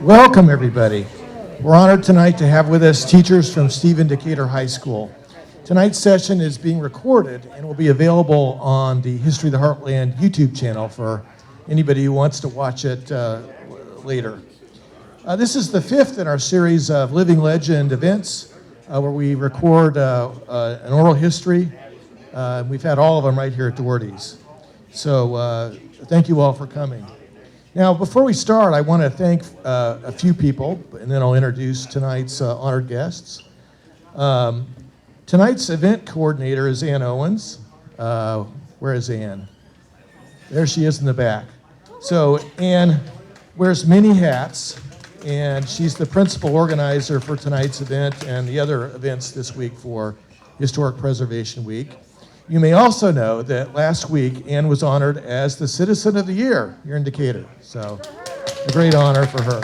Welcome, everybody. We're honored tonight to have with us teachers from Stephen Decatur High School. Tonight's session is being recorded and will be available on the History of the Heartland YouTube channel for anybody who wants to watch it later. This is the fifth in our series of Living Legend events where we record an oral history. We've had all of them right here at Doherty's. So thank you all for coming. Now, before we start, I want to thank a few people, and then I'll introduce tonight's honored guests. Tonight's event coordinator is Ann Owens. Where is Ann? There she is in the back. So Ann wears many hats, and she's the principal organizer for tonight's event and the other events this week for Historic Preservation Week. You may also know that last week Ann was honored as the Citizen of the Year here in Decatur. So a great honor for her.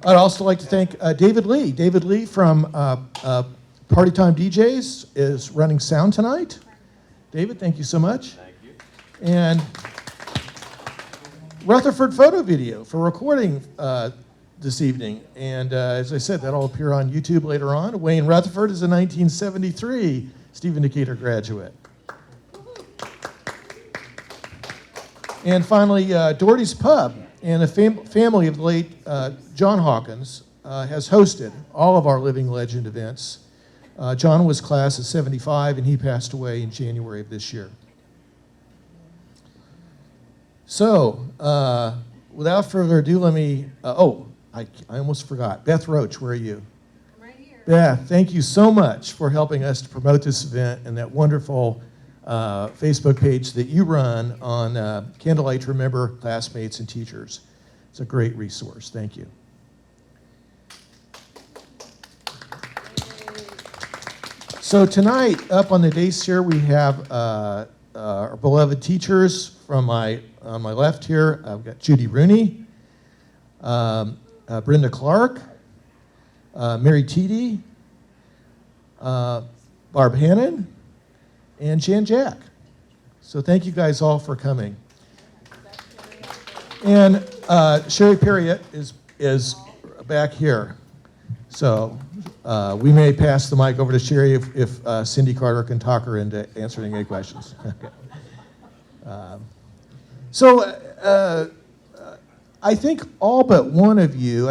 I'd also like to thank David Lee. David Lee from Party Time DJs is running sound tonight. David, thank you so much. Thank you. And Rutherford Photo Video for recording this evening. And as I said, that'll appear on YouTube later on. Wayne Rutherford is a 1973 Stephen Decatur graduate. And finally, Doherty's Pub and a family of the late John Hawkins has hosted all of our Living Legend events. John was class of 75, and he passed away in January of this year. So, without further ado, let me, I almost forgot. Beth Roach, where are you? I'm right here. Beth, thank you so much for helping us to promote this event and that wonderful Facebook page that you run on Candlelight to Remember Classmates and Teachers. It's a great resource. Thank you. So tonight, up on the dais here, we have our beloved teachers from on my left here. I've got Judy Rooney, Brenda Clark, Mary Teedy, Barb Hannon, and Jan Jack. So thank you guys all for coming. And Sherry Perriott is back here. So we may pass the mic over to Sherry if Cindy Carter can talk her into answering any questions. Okay. So I think all but one of you,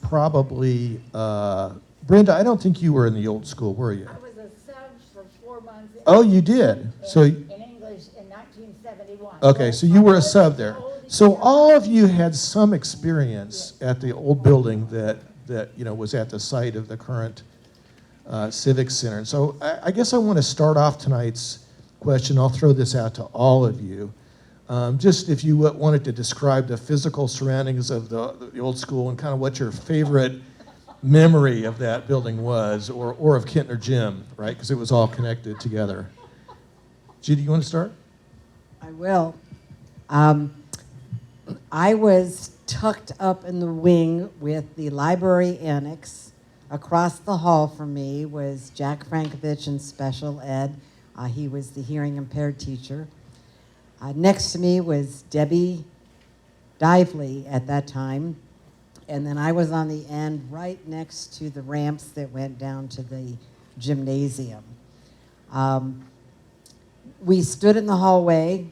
probably, Brenda, I don't think you were in the old school, were you? I was a sub for 4 months. Oh, you did? So in English in 1971. okay, so you were a sub there. So all of you had some experience at the old building that was at the site of the current Civic Center. So I guess I want to start off tonight's question. I'll throw this out to all of you. Just if you wanted to describe the physical surroundings of the old school and kind of what your favorite memory of that building was, or of Kintner Gym, right? Because it was all connected together. Judy, you want to start? I will. I was tucked up in the wing with the library annex. Across the hall from me was Jack Frankovich in special ed. He was the hearing impaired teacher. Next to me was Debbie Dively at that time. And then I was on the end right next to the ramps that went down to the gymnasium. We stood in the hallway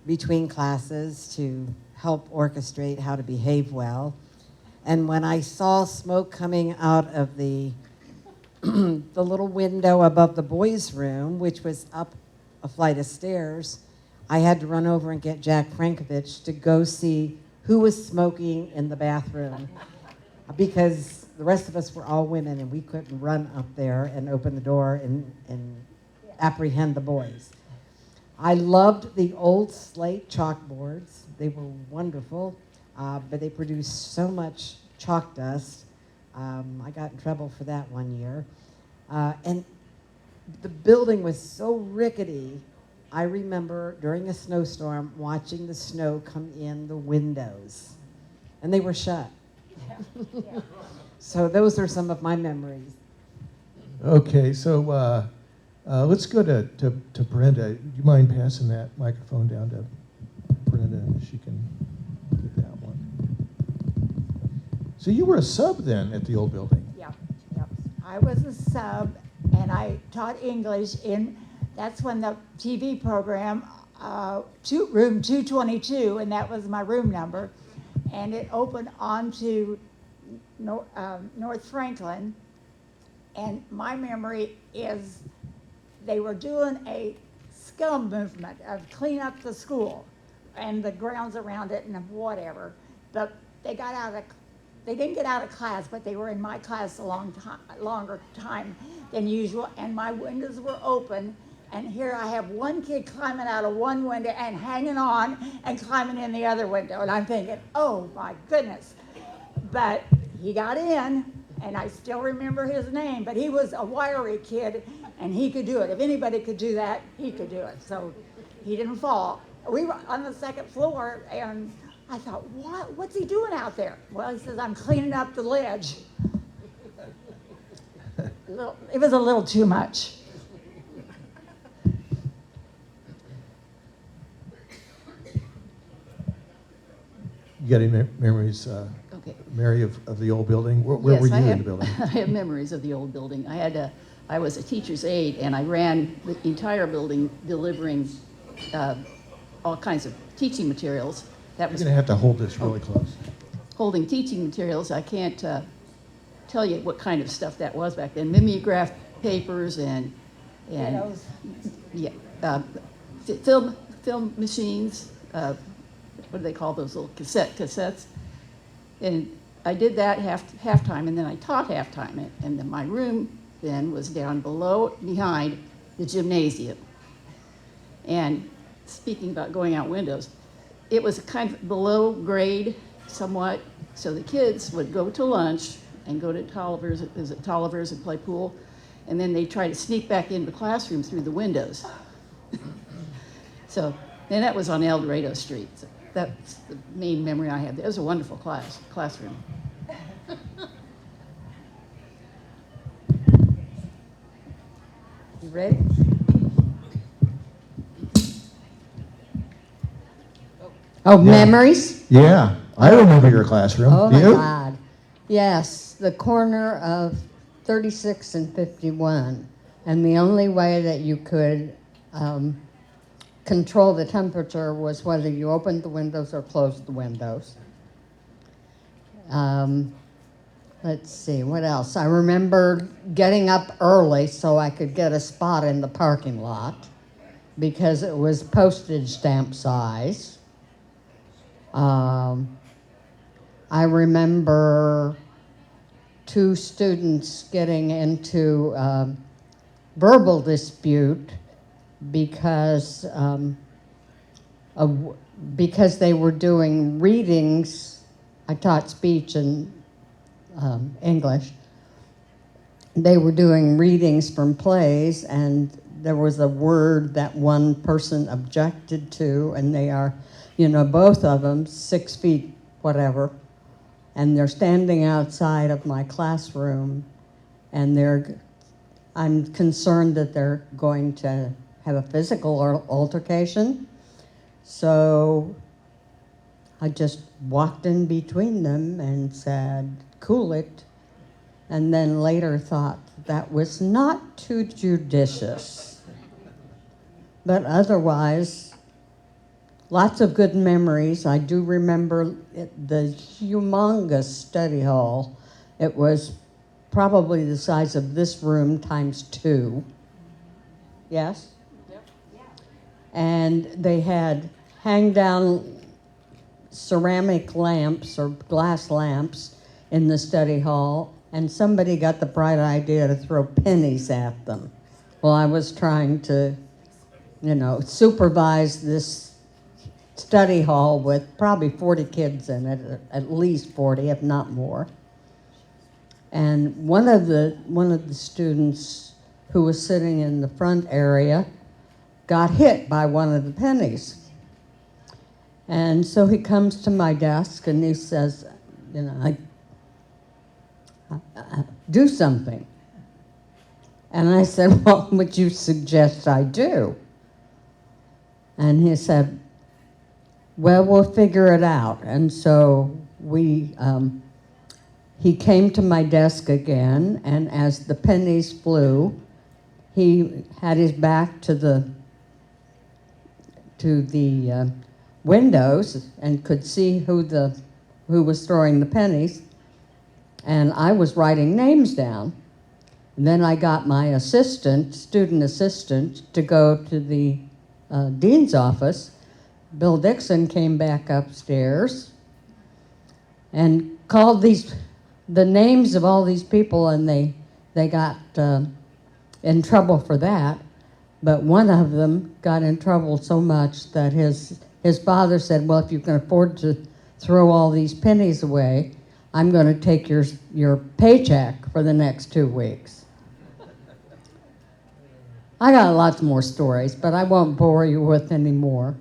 between classes to help orchestrate how to behave well. And when I saw smoke coming out of the little window above the boys' room, which was up a flight of stairs, I had to run over and get Jack Frankovich to go see who was smoking in the bathroom, because the rest of us were all women and we couldn't run up there and open the door and apprehend the boys. I loved the old slate chalkboards. They were wonderful, but they produced so much chalk dust. I got in trouble for that one year. And the building was so rickety, I remember during a snowstorm watching the snow come in the windows. And they were shut. Yeah. So those are some of my memories. Okay, so let's go to Brenda. Do you mind passing that microphone down to Brenda? Linda, and she can get that one. So you were a sub then at the old building? Yep, yep. I was a sub, and I taught English that's when the TV program, room 222, and that was my room number, and it opened onto North Franklin, and my memory is they were doing a scum movement of clean up the school and the grounds around it and whatever, but they didn't get out of class, but they were in my class a longer time than usual, and my windows were open, and here I have one kid climbing out of one window and hanging on and climbing in the other window, and I'm thinking, oh my goodness. But he got in, and I still remember his name, but he was a wiry kid, and he could do it. If anybody could do that, he could do it. So he didn't fall. We were on the second floor, and I thought, what's he doing out there? Well, he says, I'm cleaning up the ledge. It was a little too much. You got any memories, Okay. Mary, of the old building? Where Yes, were you I in have, the building? I have memories of the old building. I was a teacher's aide, and I ran the entire building delivering all kinds of teaching materials. That You're was going to have to hold this really close. holding teaching materials. I can't tell you what kind of stuff that was back then. Mimeograph papers and Kiddos. yeah, film machines. What do they call those little cassettes? And I did that half-time, and then I taught half-time. And then my room then was down behind the gymnasium. And speaking about going out windows, it was kind of below grade somewhat, so the kids would go to lunch and go to Tolliver's and play pool, and then they try to sneak back into the classroom through the windows. So, and that was on El Dorado Street. So that's the main memory I had. It was a wonderful classroom. You ready? Oh, Yeah. memories? Yeah, I remember your classroom. Oh, Do my you? God. Yes, the corner of 36 and 51. And the only way that you could control the temperature was whether you opened the windows or closed the windows. Let's see, what else? I remember getting up early so I could get a spot in the parking lot because it was postage stamp size. I remember two students getting into verbal dispute because they were doing readings. I taught speech and English. They were doing readings from plays, and there was a word that one person objected to, and they are, both of them 6 feet, whatever, and they're standing outside of my classroom, and I'm concerned that they're going to have a physical altercation. So I just walked in between them and said, cool it, and then later thought that was not too judicious. But otherwise, lots of good memories. I do remember the humongous study hall. It was probably the size of this room times 2. Yes? Yep. Yeah. And they had hang-down ceramic lamps or glass lamps in the study hall, and somebody got the bright idea to throw pennies at them. Well, I was trying to, supervise this study hall with probably 40 kids in it, at least 40, if not more. And one of the students who was sitting in the front area got hit by one of the pennies. And so he comes to my desk and he says, do something. And I said, what would you suggest I do? And he said, well, we'll figure it out. And so he came to my desk again, and as the pennies flew, he had his back to the windows and could see who was throwing the pennies. And I was writing names down. And then I got my student assistant, to go to the dean's office. Bill Dixon came back upstairs and called the names of all these people, and they got in trouble for that. But one of them got in trouble so much that his father said, well, if you can afford to throw all these pennies away, I'm going to take your paycheck for the next 2 weeks. I got lots more stories, but I won't bore you with any more.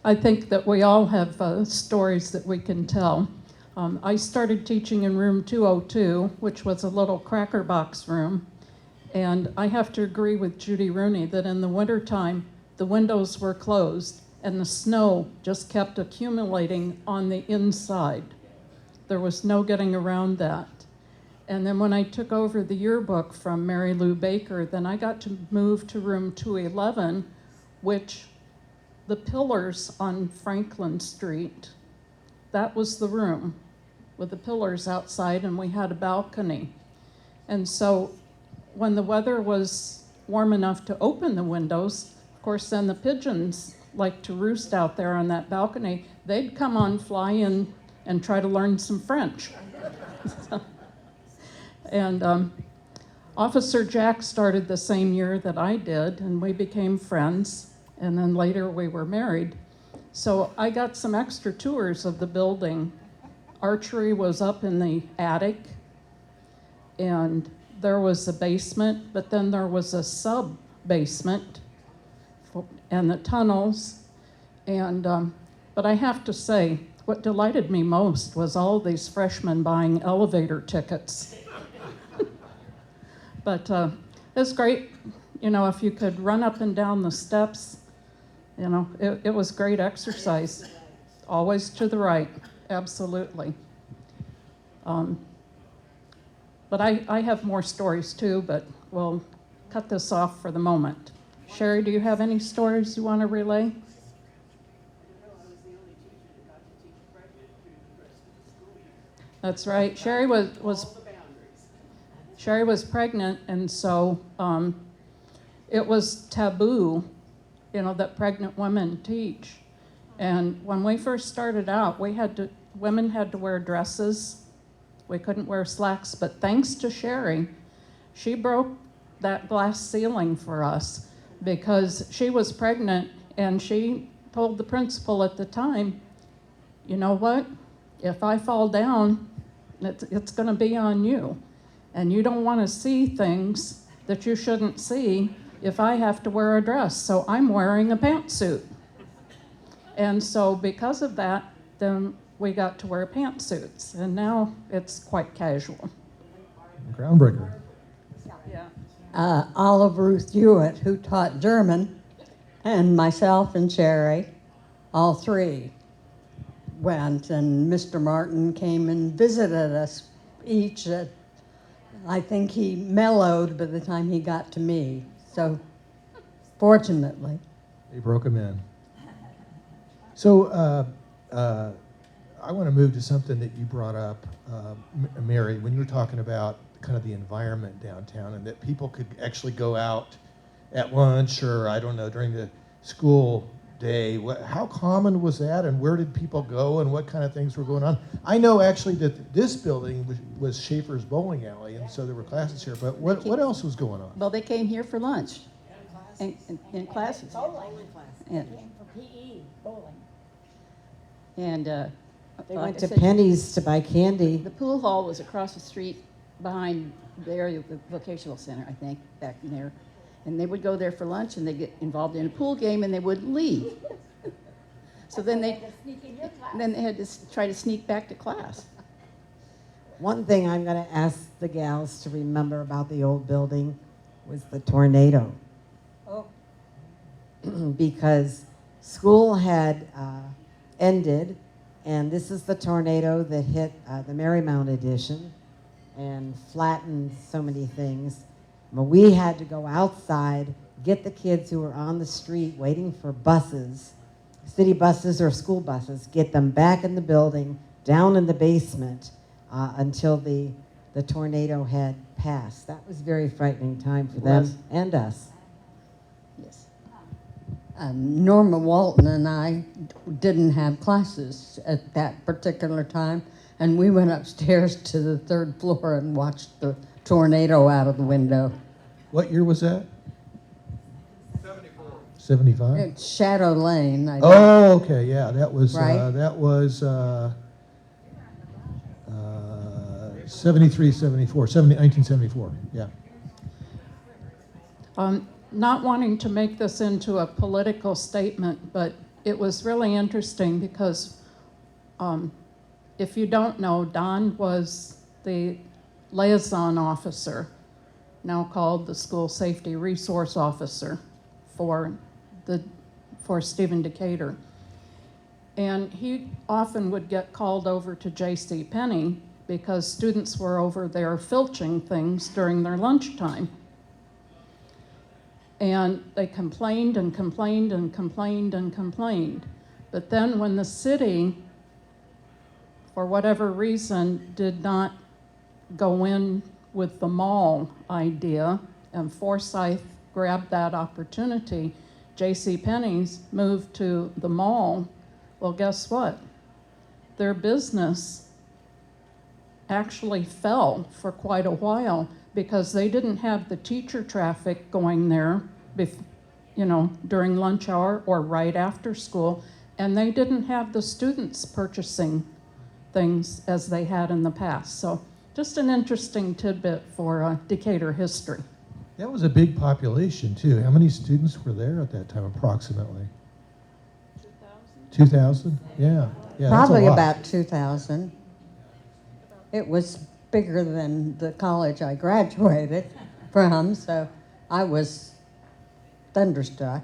I think that we all have stories that we can tell. I started teaching in room 202, which was a little cracker box room. And I have to agree with Judy Rooney that in the wintertime, the windows were closed and the snow just kept accumulating on the inside. There was no getting around that. And then when I took over the yearbook from Mary Lou Baker, then I got to move to room 211, which the pillars on Franklin Street, that was the room with the pillars outside, and we had a balcony. And so when the weather was warm enough to open the windows, of course, then the pigeons like to roost out there on that balcony. They'd come on, fly in, and try to learn some French. And Officer Jack started the same year that I did, and we became friends, and then later we were married. So I got some extra tours of the building. Archery was up in the attic, and there was a basement, but then there was a sub-basement and the tunnels. And but I have to say, what delighted me most was all these freshmen buying elevator tickets. But it was great, if you could run up and down the steps, it was great exercise. Always to the right, absolutely. But I have more stories too, but we'll cut this off for the moment. Sherry, do you have any stories you want to relay? That's right. Sherry was pregnant, and so it was taboo, that pregnant women teach. And when we first started out, women had to wear dresses. We couldn't wear slacks, but thanks to Sherry, she broke that glass ceiling for us because she was pregnant, and she told the principal at the time, you know what? If I fall down, it's going to be on you. And you don't want to see things that you shouldn't see if I have to wear a dress. So I'm wearing a pantsuit. And so because of that, then we got to wear pantsuits. And now it's quite casual. Groundbreaker. Yeah. Olive Ruth Hewitt, who taught German, and myself and Sherry, all three went. And Mr. Martin came and visited us each. I think he mellowed by the time he got to me. So, fortunately. They broke him in. So I want to move to something that you brought up, Mary, when you were talking about kind of the environment downtown and that people could actually go out at lunch or, I don't know, during the school day. How common was that, and where did people go, and what kind of things were going on? I know actually that this building was Schaefer's bowling alley, and so there were classes here, but what else was going on? Well, they came here for lunch and in classes. Yeah. Came for PE, bowling. And They like went I to said, Penny's to buy candy. the pool hall was across the street behind the area of the vocational center, I think, back in there. And they would go there for lunch, and they'd get involved in a pool game, and they would leave. So then they had to try to sneak back to class. One thing I'm going to ask the gals to remember about the old building was the tornado. Oh. Because school had ended, and this is the tornado that hit the Marymount edition and flattened so many things. But we had to go outside, get the kids who were on the street waiting for buses, city buses or school buses, get them back in the building, down in the basement, until the tornado had passed. That was a very frightening time for them and us. Yes. Norma Walton and I didn't have classes at that particular time, and we went upstairs to the 3rd floor and watched the tornado out of the window. What year was that? 75? It's Shadow Lane. I think. Oh, okay, yeah, that was, Right. 73, 74, 1974, yeah. Not wanting to make this into a political statement, but it was really interesting because if you don't know, Don was the liaison officer, now called the School Safety Resource Officer for Stephen Decatur. And he often would get called over to J.C. Penney because students were over there filching things during their lunchtime. And they complained and complained and complained and complained. But then when the city, for whatever reason, did not go in with the mall idea, and Forsyth grabbed that opportunity, J.C. Penney's moved to the mall. Well, guess what? Their business actually fell for quite a while because they didn't have the teacher traffic going there, during lunch hour or right after school, and they didn't have the students purchasing things as they had in the past. So just an interesting tidbit for Decatur history. That was a big population, too. How many students were there at that time, approximately? 2,000? Yeah. Yeah, that's a Probably lot. about 2,000. It was bigger than the college I graduated from, so I was thunderstruck.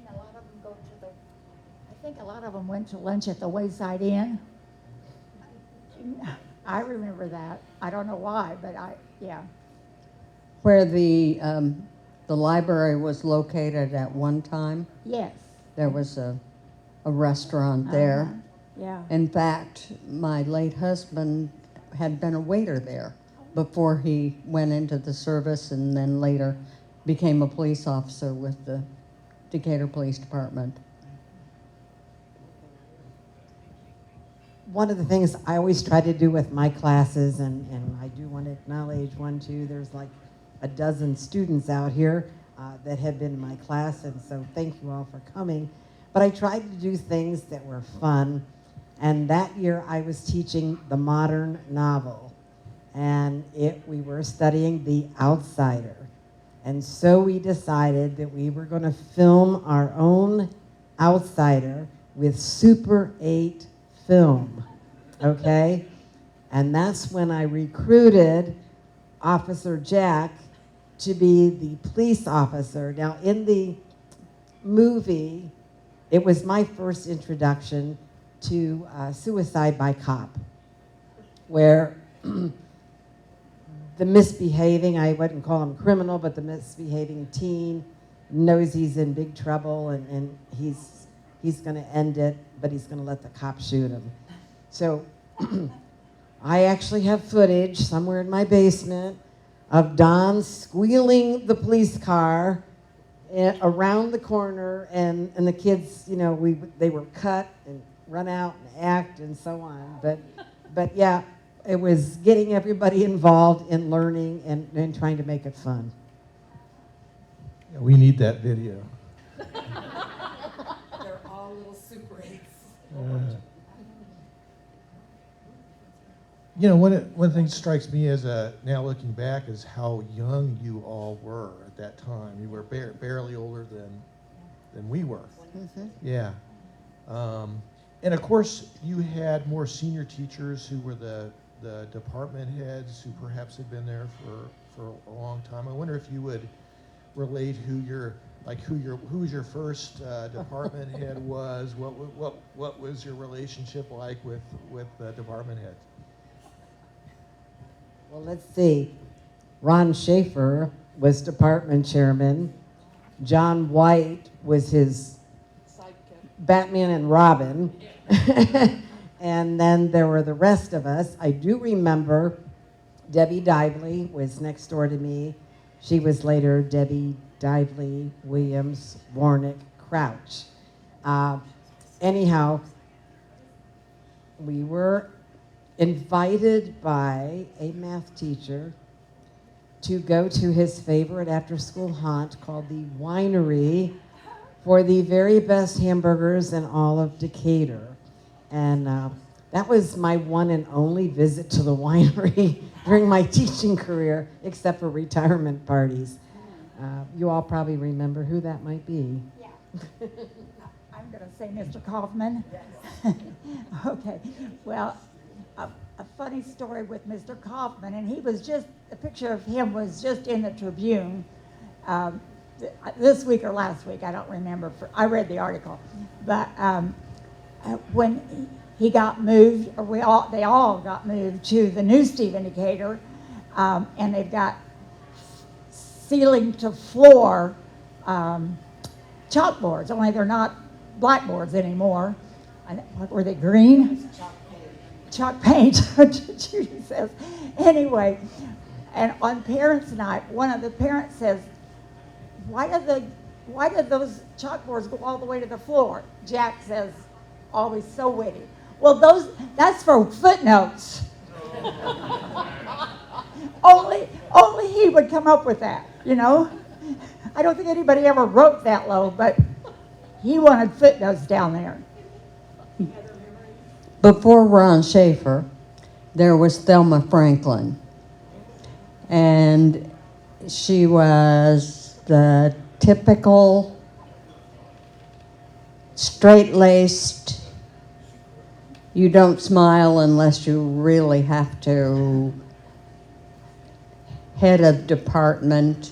A lot of them go to the, I think a lot of them went to lunch at the Wayside Inn. I remember that. I don't know why, but yeah. Where the library was located at one time, Yes. there was a restaurant there. Uh-huh. Yeah. In fact, my late husband had been a waiter there before he went into the service and then later became a police officer with the Decatur Police Department. One of the things I always try to do with my classes, and I do want to acknowledge one, too, there's like a dozen students out here that have been in my class, and so thank you all for coming. But I tried to do things that were fun, and that year I was teaching the modern novel, and we were studying The Outsider. And so we decided that we were going to film our own Outsider with Super 8 film, okay? And that's when I recruited Officer Jack to be the police officer. Now, in the movie, it was my first introduction to suicide by cop, where the misbehaving, I wouldn't call him criminal, but the misbehaving teen knows he's in big trouble and he's going to end it, but he's going to let the cop shoot him. So I actually have footage somewhere in my basement of Don squealing the police car around the corner, and the kids, they were cut and run out and act and so on. But yeah, it was getting everybody involved in learning and trying to make it fun. Yeah, we need that video. They're all little Super 8s. One thing that strikes me as now looking back is how young you all were at that time. You were barely older than we were. Mm-hmm. Yeah. And of course, you had more senior teachers who were the department heads who perhaps had been there for a long time. I wonder if you would relate who your like who your first department head was? What was your relationship like with the department head? Well, let's see. Ron Schaefer was department chairman. John White was his Batman and Robin. And then there were the rest of us. I do remember Debbie Dively was next door to me. She was later Debbie Dively, Williams, Warnick, Crouch. Anyhow, we were invited by a math teacher to go to his favorite after-school haunt called the Winery for the very best hamburgers in all of Decatur. And that was my one and only visit to the winery during my teaching career, except for retirement parties. You all probably remember who that might be. Yeah. I'm going to say Mr. Kaufman. Okay. Well, a funny story with Mr. Kaufman, and he was just, a picture of him was just in the Tribune this week or last week, I don't remember. I read the article. But when he got moved, or they all got moved to the new Stephen Decatur, and they've got ceiling to floor chalkboards, only they're not blackboards anymore. What were they, green? Chalk paint, Judy says. Anyway, and on Parents' Night, one of the parents says, why did those chalkboards go all the way to the floor? Jack says, always so witty. Well, that's for footnotes. only he would come up with that, you know? I don't think anybody ever wrote that low, but he wanted footnotes down there. Before Ron Schaefer, there was Thelma Franklin. And she was the typical straight-laced, you don't smile unless you really have to, head of department.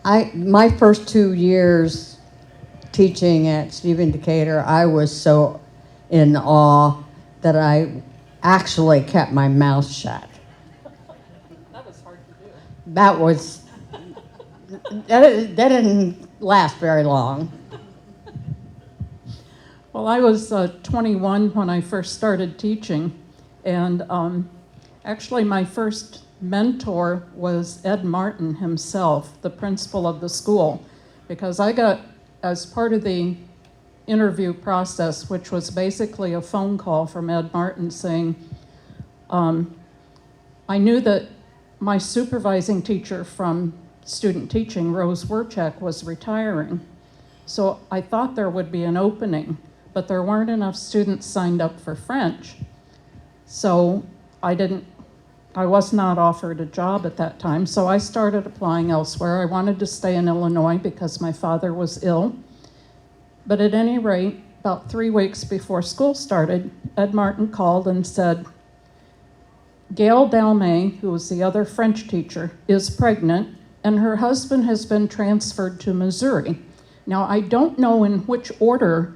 My first 2 years teaching at Stephen Decatur, I was so in awe that I actually kept my mouth shut. That was hard to do. That didn't last very long. Well, I was 21 when I first started teaching, and actually my first mentor was Ed Martin himself, the principal of the school, because I got, as part of the interview process, which was basically a phone call from Ed Martin saying, I knew that my supervising teacher from student teaching, Rose Werchek, was retiring. So I thought there would be an opening, but there weren't enough students signed up for French. So I was not offered a job at that time, so I started applying elsewhere. I wanted to stay in Illinois because my father was ill. But at any rate, about 3 weeks before school started, Ed Martin called and said, Gail Dalmay, who was the other French teacher, is pregnant, and her husband has been transferred to Missouri. Now, I don't know in which order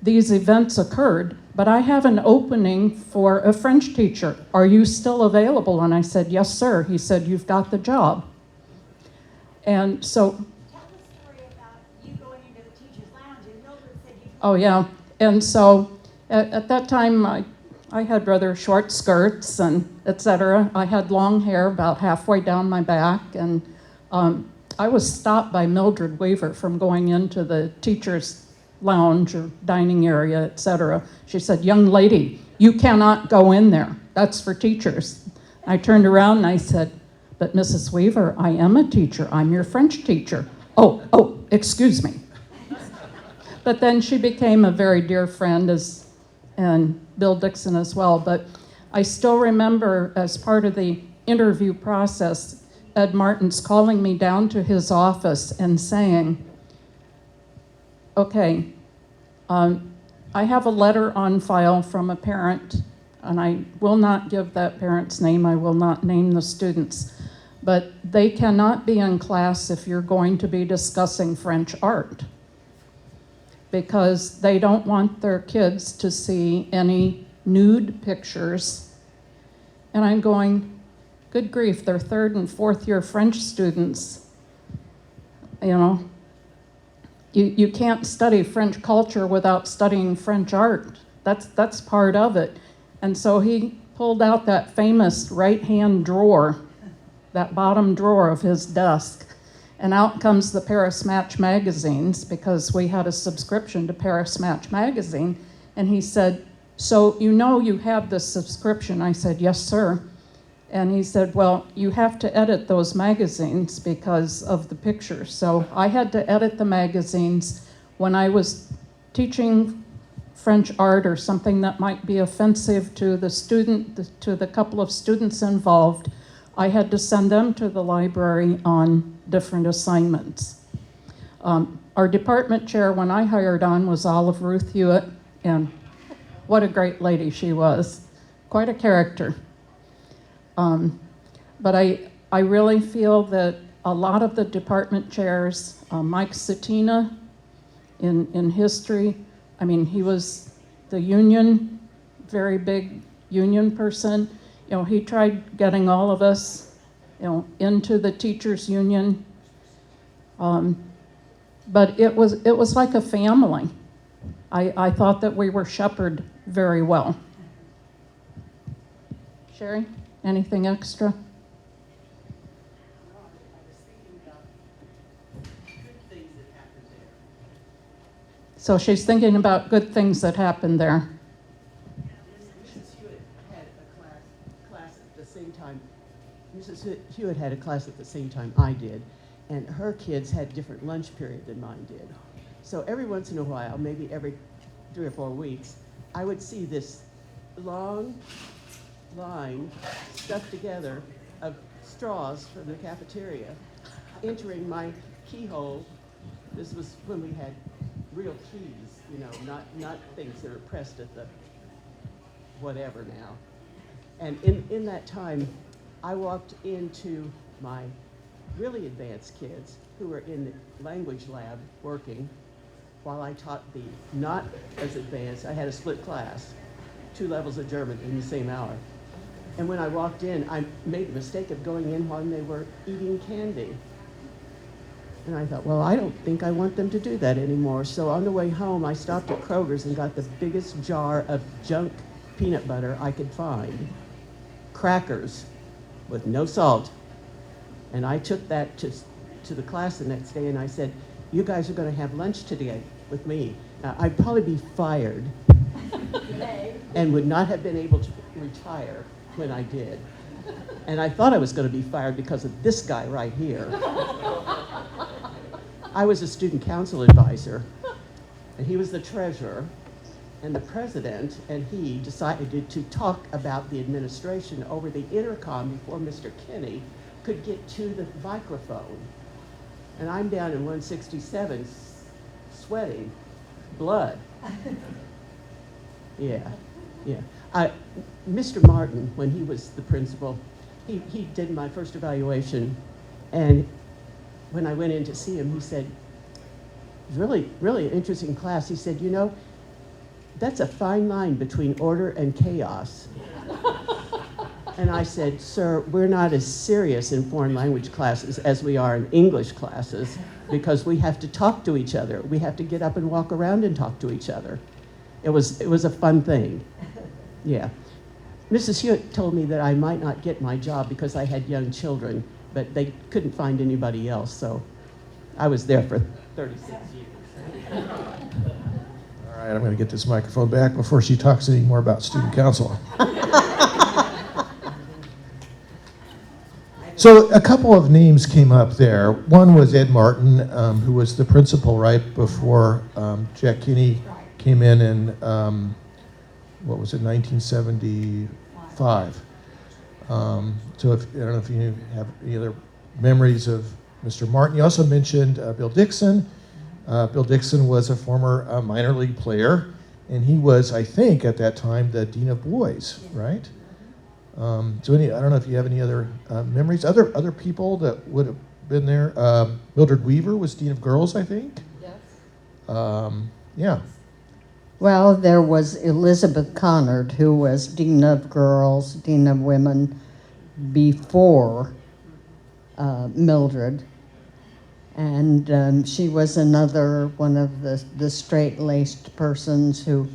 these events occurred, but I have an opening for a French teacher. Are you still available? And I said, yes, sir. He said, you've got the job. And so... Tell the story about you going into the teacher's lounge, and Mildred said you... Oh, yeah. And so at that time, I had rather short skirts and et cetera. I had long hair about halfway down my back, and I was stopped by Mildred Weaver from going into the teacher's lounge or dining area, et cetera. She said, young lady, you cannot go in there. That's for teachers. I turned around and I said, but Mrs. Weaver, I am a teacher. I'm your French teacher. Oh, excuse me. But then she became a very dear friend, and Bill Dixon as well. But I still remember, as part of the interview process, Ed Martin's calling me down to his office and saying, okay, I have a letter on file from a parent, and I will not give that parent's name. I will not name the students. but they cannot be in class if you're going to be discussing French art, because they don't want their kids to see any nude pictures. And I'm going, good grief, they're third and fourth year French students. You know, you can't study French culture without studying French art. That's part of it. And so he pulled out that famous right-hand drawer, that bottom drawer of his desk, and out comes the Paris Match magazines, because we had a subscription to Paris Match magazine. And he said, so you know you have this subscription? I said, yes, sir. And he said, well, you have to edit those magazines because of the pictures. So I had to edit the magazines. When I was teaching French art or something that might be offensive to the student, to the couple of students involved, I had to send them to the library on different assignments. Our department chair, when I hired on, was Olive Ruth Hewitt, and what a great lady she was. Quite a character. But I really feel that a lot of the department chairs, Mike Satina in history, I mean, he was the union, very big union person. You know, he tried getting all of us, you know, into the teachers union. But it was like a family. I thought that we were shepherded very well. Sherry, anything extra? So she's thinking about good things that happened there. Mrs. Hewitt had a class at the same time. Mrs. Hewitt had a class at the same time I did, and her kids had different lunch period than mine did. So every once in a while, maybe every 3 or 4 weeks, I would see this long line stuck together of straws from the cafeteria entering my keyhole. This was when we had real keys, you know, not things that are pressed at the whatever now. And in that time, I walked into my really advanced kids who were in the language lab working while I taught the not as advanced. I had a split class, 2 levels of German in the same hour. And when I walked in, I made the mistake of going in while they were eating candy. And I thought, well, I don't think I want them to do that anymore. So on the way home, I stopped at Kroger's and got the biggest jar of junk peanut butter I could find. Crackers with no salt. And I took that to the class the next day, and I said, you guys are going to have lunch today with me. I'd probably be fired and would not have been able to retire when I did. And I thought I was going to be fired because of this guy right here. I was a student council advisor, and he was the treasurer, and the president and he decided to talk about the administration over the intercom before Mr. Kinney could get to the microphone. And I'm down in 167 sweating blood. Yeah. Mr. Martin, when he was the principal, he did my first evaluation, and when I went in to see him, he said, it was really an interesting class. He said, you know, that's a fine line between order and chaos. And I said, sir, we're not as serious in foreign language classes as we are in English classes, because we have to talk to each other. We have to get up and walk around and talk to each other. It was a fun thing. Yeah. Mrs. Hewitt told me that I might not get my job because I had young children, but they couldn't find anybody else, so I was there for 36 years. All right, I'm going to get this microphone back before she talks any more about student council. So a couple of names came up there. One was Ed Martin, who was the principal right before Jack Kinney came in, what was it, 1975. So if, I don't know if you have any other memories of Mr. Martin. You also mentioned Bill Dixon. Bill Dixon was a former minor league player, and he was, I think, at that time, the dean of boys, right? So I don't know if you have any other memories. Other people that would have been there. Mildred Weaver was Dean of Girls, I think. Yes. Yeah. Well, there was Elizabeth Connard, who was Dean of Girls, Dean of Women before Mildred. And she was another one of the straight-laced persons who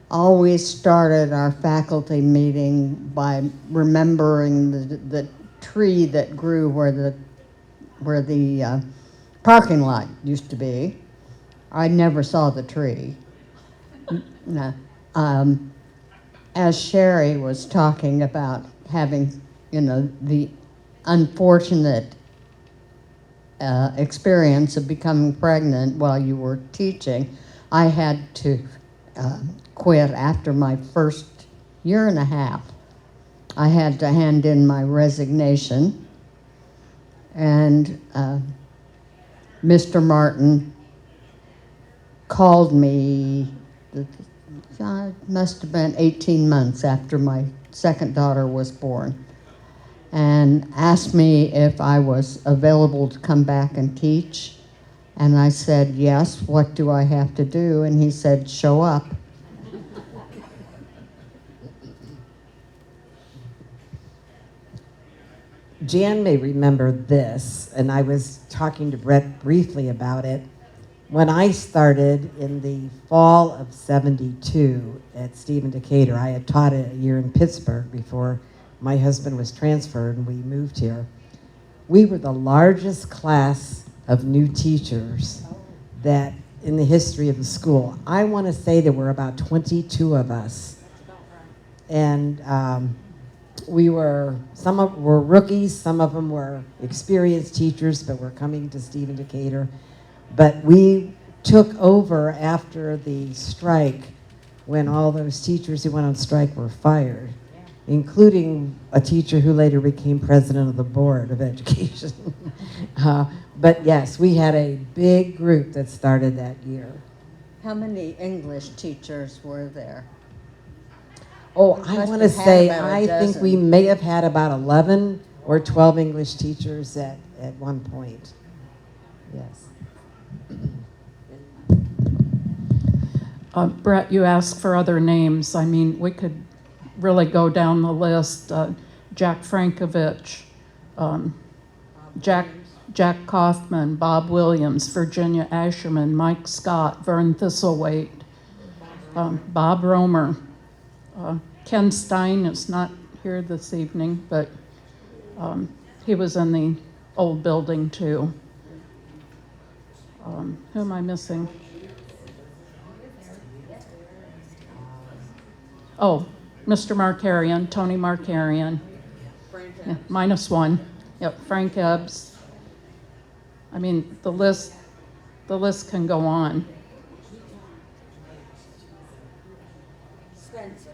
always started our faculty meeting by remembering the tree that grew where the parking lot used to be. I never saw the tree. No. As Sherry was talking about having, the unfortunate experience of becoming pregnant while you were teaching, I had to quit after my first year and a half. I had to hand in my resignation, and Mr. Martin called me, it must have been 18 months after my second daughter was born, and asked me if I was available to come back and teach. And I said, yes, what do I have to do? And he said, show up. Jan may remember this, and I was talking to Brett briefly about it. When I started in the fall of '72 at Stephen Decatur, I had taught a year in Pittsburgh before my husband was transferred and we moved here. We were the largest class of new teachers that in the history of the school. I want to say there were about 22 of us. And some of them were rookies, some of them were experienced teachers, but were coming to Stephen Decatur. But we took over after the strike when all those teachers who went on strike were fired, including a teacher who later became president of the Board of Education. But yes, we had a big group that started that year. How many English teachers were there? Oh, We I must want to have had say, about a I think we dozen. may have had about 11 or 12 English teachers at one point. Yes. Brett, you asked for other names. I mean, we could really go down the list. Jack Frankovich, Jack Kaufman, Bob Williams, Virginia Asherman, Mike Scott, Vern Thistlethwaite, Bob Romer. Ken Stein is not here this evening, but he was in the old building too. Who am I missing? Oh, Mr. Markarian, Tony Markarian. Yeah, -1. Yep, Frank Ebbs. I mean, the list can go on. Spencer.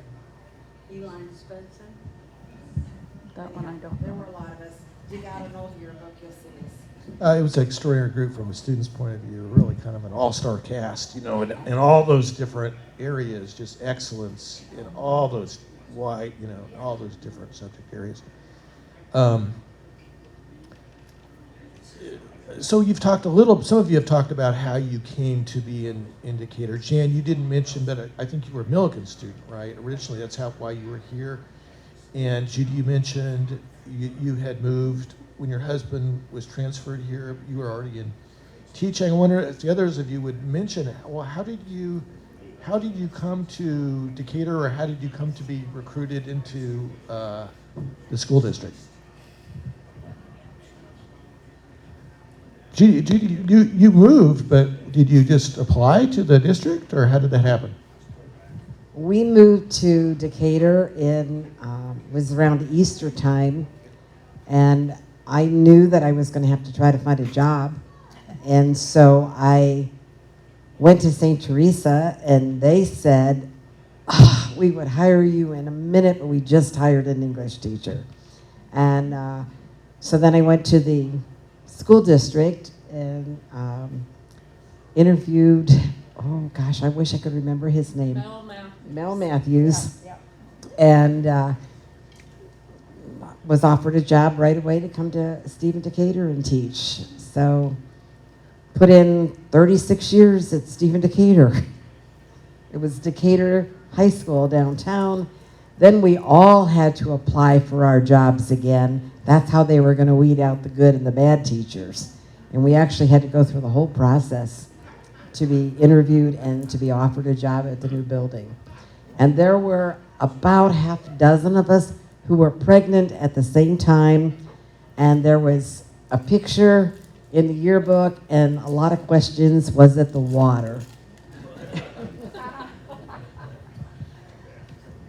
Eli Spencer. That one I don't There know. were a lot of us. Dig out an old yearbook, you'll see this. It was an extraordinary group from a student's point of view, really kind of an all-star cast, in all those different areas, just excellence in all those all those different subject areas. So you've talked some of you have talked about how you came to be an Decatur. Jan, you didn't mention, but I think you were a Millikan student, right? Originally, that's why you were here. And Judy, you mentioned you had moved when your husband was transferred here. You were already in teaching. I wonder if the others of you would mention, well, how did you come to Decatur, or how did you come to be recruited into the school district? Judy, you moved, but did you just apply to the district, or how did that happen? We moved to Decatur was around Easter time, and I knew that I was going to have to try to find a job. And so I went to St. Teresa, and they said, we would hire you in a minute, but we just hired an English teacher. And so then I went to the school district and interviewed, oh gosh, I wish I could remember his name. Mel Matthews. And was offered a job right away to come to Stephen Decatur and teach. So put in 36 years at Stephen Decatur. It was Decatur High School downtown. Then we all had to apply for our jobs again. That's how they were going to weed out the good and the bad teachers. And we actually had to go through the whole process to be interviewed and to be offered a job at the new building. And there were about half a dozen of us who were pregnant at the same time. And there was a picture in the yearbook and a lot of questions. Was it the water?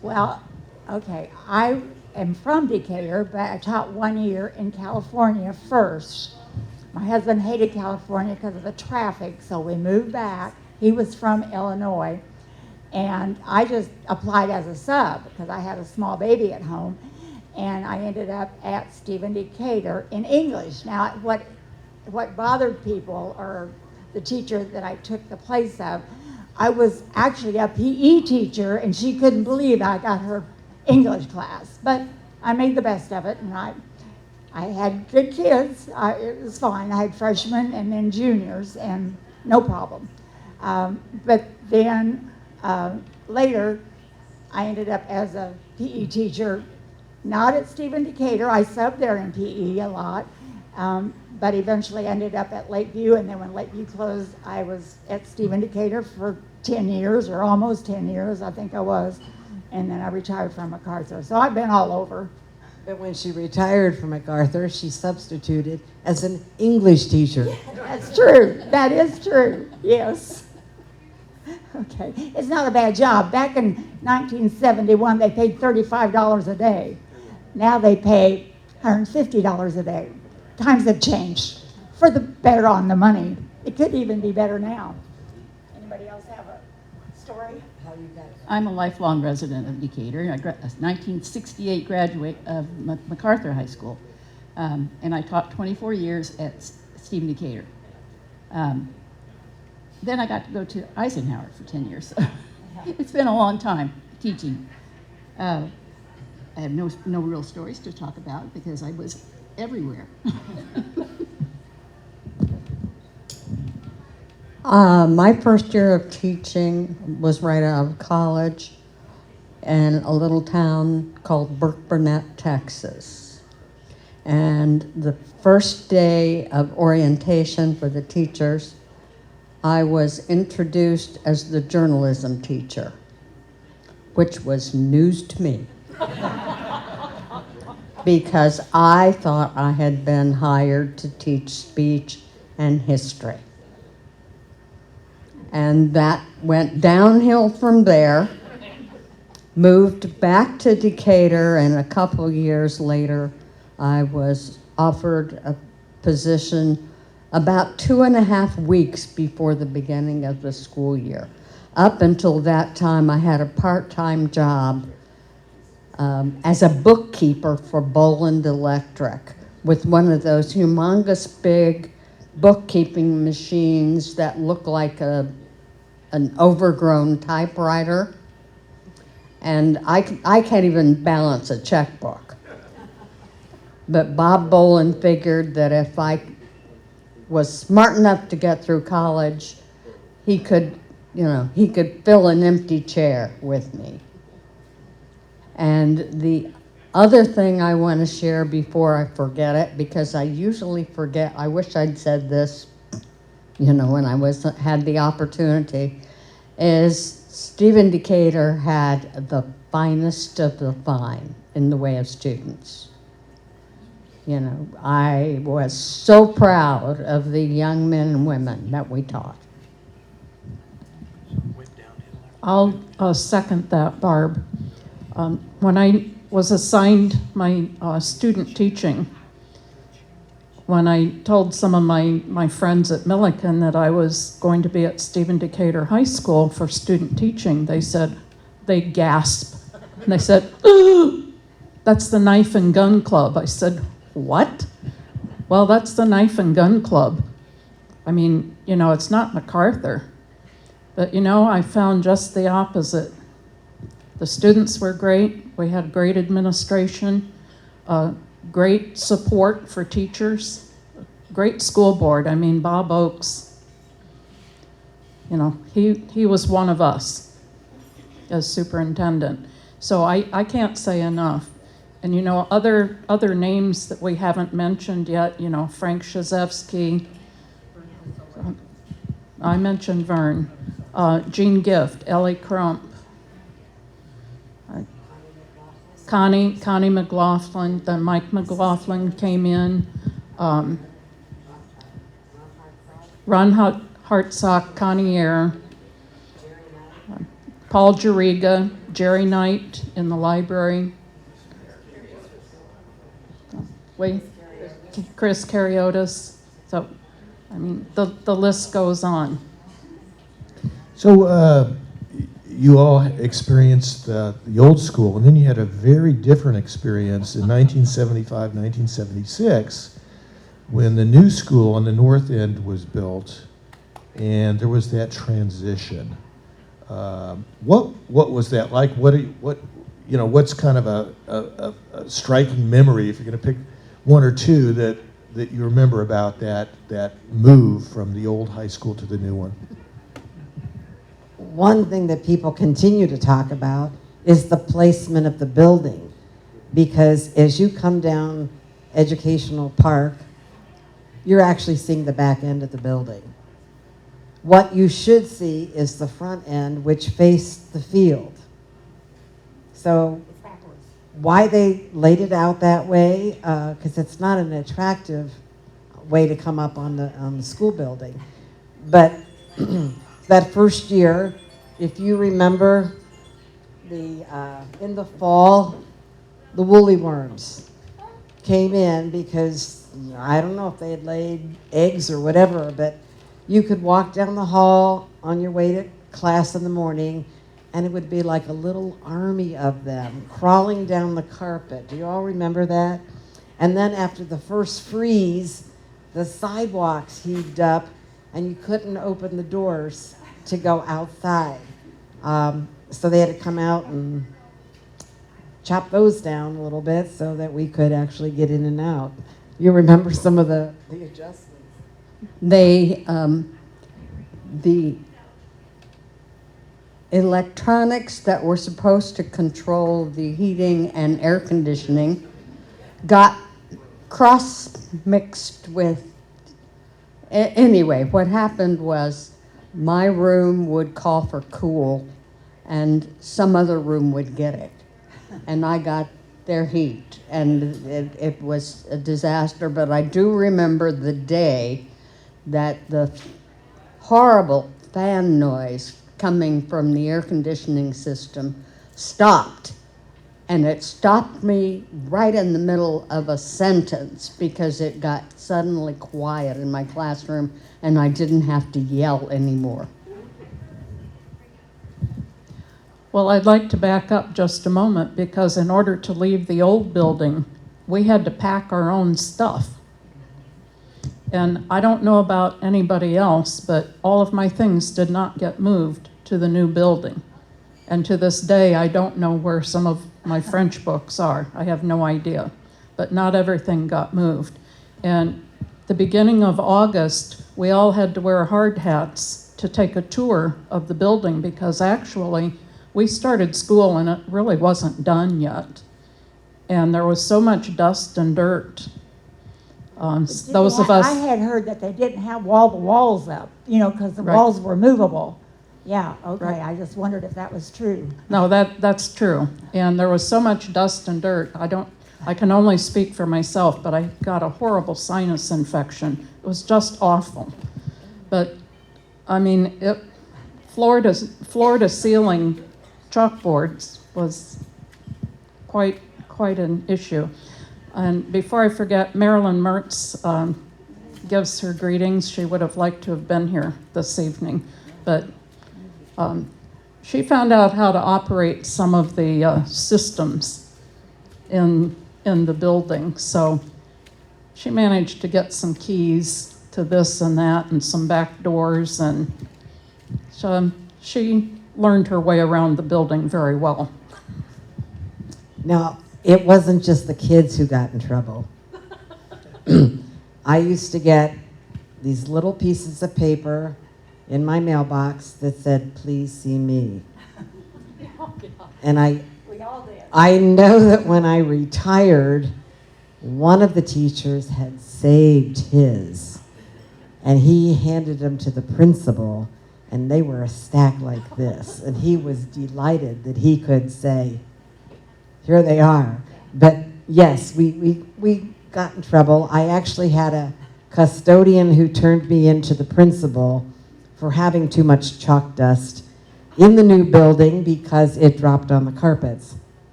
Well, okay, I am from Decatur, but I taught 1 year in California first. My husband hated California because of the traffic, so we moved back. He was from Illinois, and I just applied as a sub because I had a small baby at home, and I ended up at Stephen Decatur in English. Now, what bothered people, or the teacher that I took the place of, I was actually a PE teacher, and she couldn't believe I got her English class. But I made the best of it, and I had good kids. It was fine. I had freshmen and then juniors, and no problem. But then later, I ended up as a PE teacher, not at Stephen Decatur. I subbed there in PE a lot. But eventually ended up at Lakeview, and then when Lakeview closed, I was at Stephen Decatur for 10 years, or almost 10 years, I think I was, and then I retired from MacArthur. So I've been all over. But when she retired from MacArthur, she substituted as an English teacher. That's true. That is true. Yes. Okay. It's not a bad job. Back in 1971, they paid $35 a day. Now they pay $150 a day. Times have changed for the better on the money. It could even be better now. Anybody else have a story? I'm a lifelong resident of Decatur. A 1968 graduate of MacArthur High School, and I taught 24 years at Stephen Decatur. Then I got to go to Eisenhower for 10 years. So it's been a long time teaching. I have no real stories to talk about because I was everywhere. My first year of teaching was right out of college in a little town called Burke Burnett, Texas. And the first day of orientation for the teachers, I was introduced as the journalism teacher, which was news to me. Because I thought I had been hired to teach speech and history. And that went downhill from there, moved back to Decatur, and a couple of years later, I was offered a position about 2.5 weeks before the beginning of the school year. Up until that time, I had a part-time job as a bookkeeper for Boland Electric with one of those humongous big bookkeeping machines that look like an overgrown typewriter. And I can't even balance a checkbook. But Bob Boland figured that if I was smart enough to get through college, he could fill an empty chair with me. And the other thing I want to share before I forget it, because I usually forget, I wish I'd said this, when I had the opportunity, is Stephen Decatur had the finest of the fine in the way of students. I was so proud of the young men and women that we taught. I'll second that, Barb. When I was assigned my student teaching, when I told some of my friends at Millikan that I was going to be at Stephen Decatur High School for student teaching, they gasped. And they said, "Ooh, that's the Knife and Gun Club." I said, "What?" "Well, that's the Knife and Gun Club." I mean, it's not MacArthur. But, I found just the opposite. The students were great. We had great administration. Great support for teachers, great school board. I mean, Bob Oakes, you know, he was one of us as superintendent. So I can't say enough. And, you know, other names that we haven't mentioned yet, you know, Frank Shazevsky, I mentioned Vern, Jean Gift, Ellie Crump, Connie McLaughlin, then Mike McLaughlin came in, Ron Hartsock, Connie Ayer, Paul Jariga, Jerry Knight in the library, Chris Cariotis. So, I mean, the list goes on. So you all experienced the old school, and then you had a very different experience in 1975, 1976, when the new school on the north end was built, and there was that transition. What was that like? What's kind of a striking memory, if you're going to pick one or two, that you remember about that move from the old high school to the new one? One thing that people continue to talk about is the placement of the building, because as you come down Educational Park, you're actually seeing the back end of the building. What you should see is the front end, which faced the field. So why they laid it out that way, because it's not an attractive way to come up on the school building. But that first year, if you remember, in the fall, the woolly worms came in because, I don't know if they had laid eggs or whatever, but you could walk down the hall on your way to class in the morning, and it would be like a little army of them crawling down the carpet. Do you all remember that? And then after the first freeze, the sidewalks heaved up, and you couldn't open the doors to go outside. So they had to come out and chop those down a little bit so that we could actually get in and out. You remember some of the adjustments? They, the electronics that were supposed to control the heating and air conditioning got cross-mixed with, anyway, what happened was my room would call for cool and some other room would get it. And I got their heat, and it was a disaster, but I do remember the day that the horrible fan noise coming from the air conditioning system stopped. And it stopped me right in the middle of a sentence because it got suddenly quiet in my classroom and I didn't have to yell anymore. Well, I'd like to back up just a moment, because in order to leave the old building, we had to pack our own stuff. And I don't know about anybody else, but all of my things did not get moved to the new building. And to this day, I don't know where some of my French books are. I have no idea. But not everything got moved. And the beginning of August, we all had to wear hard hats to take a tour of the building, because actually we started school and it really wasn't done yet. And there was so much dust and dirt. Those of us. I had heard that they didn't have all the walls up, because the Right. walls were movable. Yeah, okay, Right. I just wondered if that was true. No, that's true. And there was so much dust and dirt. I can only speak for myself, but I got a horrible sinus infection. It was just awful. But I mean, floor to ceiling chalkboards was quite an issue. And before I forget, Marilyn Mertz gives her greetings. She would have liked to have been here this evening, but she found out how to operate some of the systems in the building. So she managed to get some keys to this and that and some back doors, and so she learned her way around the building very well. Now, it wasn't just the kids who got in trouble. I used to get these little pieces of paper in my mailbox that said, "Please see me." And I know that when I retired, one of the teachers had saved his, and he handed them to the principal, and they were a stack like this, and he was delighted that he could say, "Here they are." But yes, we got in trouble. I actually had a custodian who turned me into the principal for having too much chalk dust in the new building because it dropped on the carpets.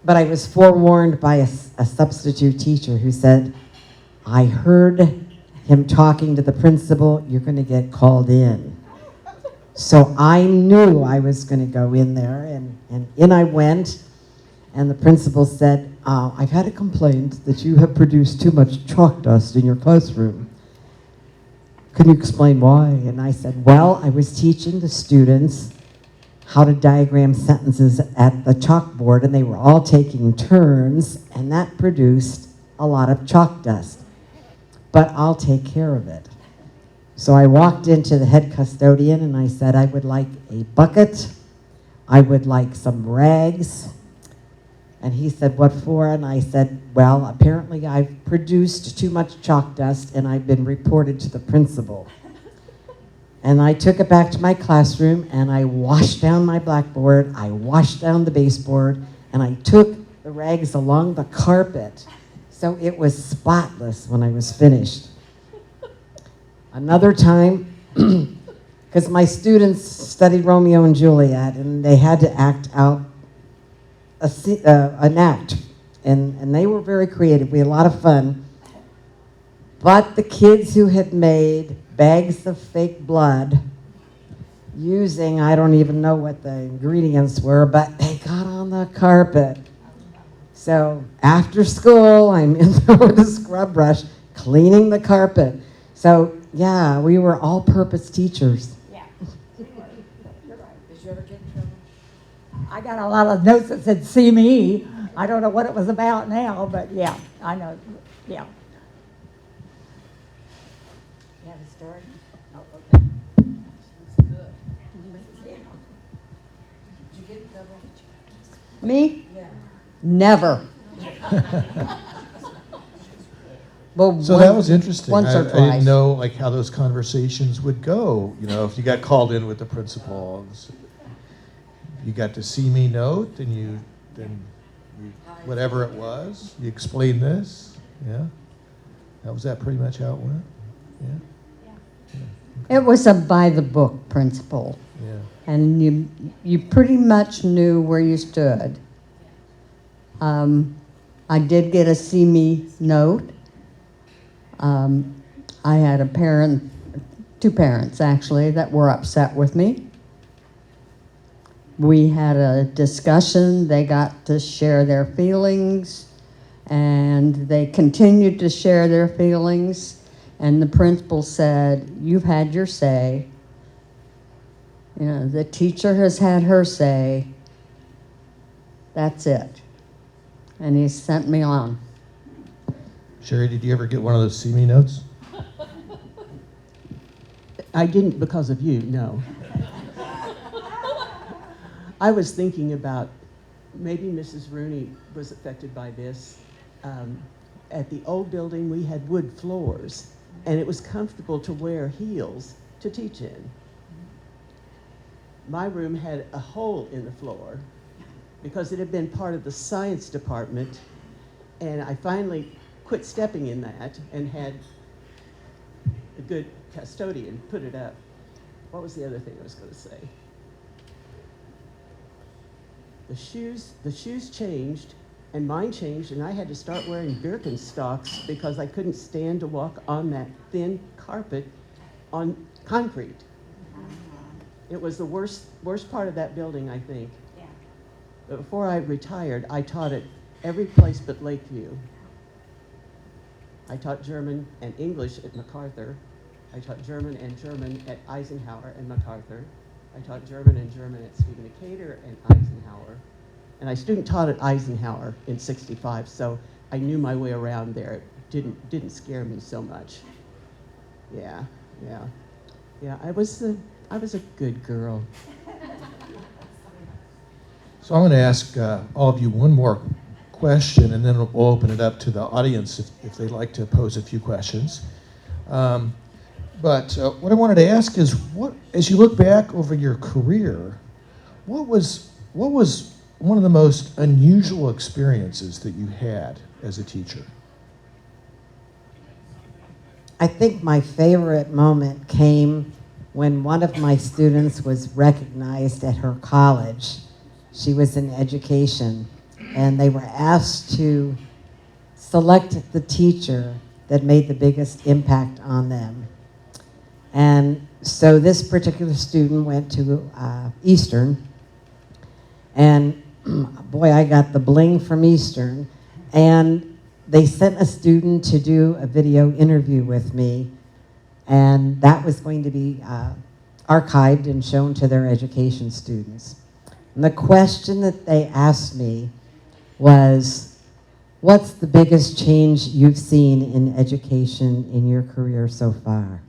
But I was forewarned by a substitute teacher who said, "I heard him talking to the principal, you're going to get called in." So I knew I was going to go in there, and in I went, and the principal said, "I've had a complaint that you have produced too much chalk dust in your classroom. Can you explain why?" And I said, "Well, I was teaching the students how to diagram sentences at the chalkboard, and they were all taking turns, and that produced a lot of chalk dust. But I'll take care of it." So I walked into the head custodian and I said, "I would like a bucket, I would like some rags." And he said, "What for?" And I said, "Well, apparently I've produced too much chalk dust and I've been reported to the principal." And I took it back to my classroom and I washed down my blackboard, I washed down the baseboard, and I took the rags along the carpet. So it was spotless when I was finished. Another time, because my students studied Romeo and Juliet and they had to act out an act, and they were very creative. We had a lot of fun. But the kids who had made bags of fake blood using, I don't even know what the ingredients were, but they got on the carpet. So after school, I'm in there with a scrub brush cleaning the carpet. So yeah, we were all-purpose teachers. Yeah. Did you ever get in trouble? I got a lot of notes that said, "See me." I don't know what it was about now, but yeah, I know, yeah. You have a story? Oh, okay. That's good. Did you get in trouble? Me? Yeah. Never. Well, So that was interesting. Once or I twice. didn't know like how those conversations would go. You know, if you got called in with the principal, you got to see me note, and you whatever it was, you explained this. Yeah, that pretty much how it went. Yeah, It was a by-the-book principle, yeah. and you pretty much knew where you stood. I did get a see me note. I had two parents actually, that were upset with me. We had a discussion. They got to share their feelings, and they continued to share their feelings. And the principal said, "You've had your say. You know, the teacher has had her say. That's it." And he sent me on. Sherry, did you ever get one of those see me notes? I didn't because of you, no. I was thinking about maybe Mrs. Rooney was affected by this. At the old building, we had wood floors, and it was comfortable to wear heels to teach in. My room had a hole in the floor because it had been part of the science department, and I finally quit stepping in that and had a good custodian put it up. What was the other thing I was going to say? The shoes changed, and mine changed, and I had to start wearing Birkenstocks because I couldn't stand to walk on that thin carpet on concrete. It was the worst part of that building, I think. Yeah. But before I retired, I taught at every place but Lakeview. I taught German and English at MacArthur. I taught German at Eisenhower and MacArthur. I taught German at Stephen Decatur and Eisenhower. And I student taught at Eisenhower in '65, so I knew my way around there. It didn't scare me so much. Yeah, yeah, yeah. I was a good girl. So I'm going to ask all of you one more question, and then we'll open it up to the audience if they'd like to pose a few questions. But what I wanted to ask is, as you look back over your career, what was one of the most unusual experiences that you had as a teacher? I think my favorite moment came when one of my students was recognized at her college. She was in education, and they were asked to select the teacher that made the biggest impact on them. And so this particular student went to Eastern, and boy, I got the bling from Eastern, and they sent a student to do a video interview with me, and that was going to be archived and shown to their education students. And the question that they asked me was, what's the biggest change you've seen in education in your career so far?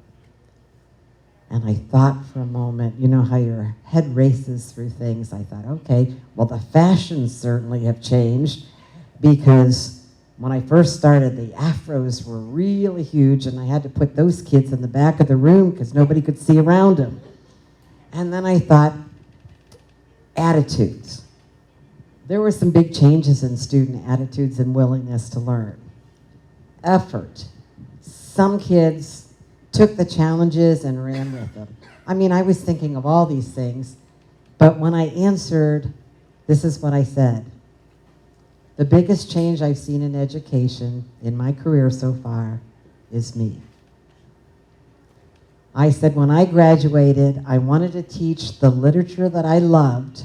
And I thought for a moment, you know how your head races through things. I thought, okay, well, the fashions certainly have changed, because when I first started, the afros were really huge, and I had to put those kids in the back of the room because nobody could see around them. And then I thought, attitudes. There were some big changes in student attitudes and willingness to learn. Effort. Some kids took the challenges and ran with them. I mean, I was thinking of all these things, but when I answered, this is what I said. The biggest change I've seen in education in my career so far is me. I said when I graduated, I wanted to teach the literature that I loved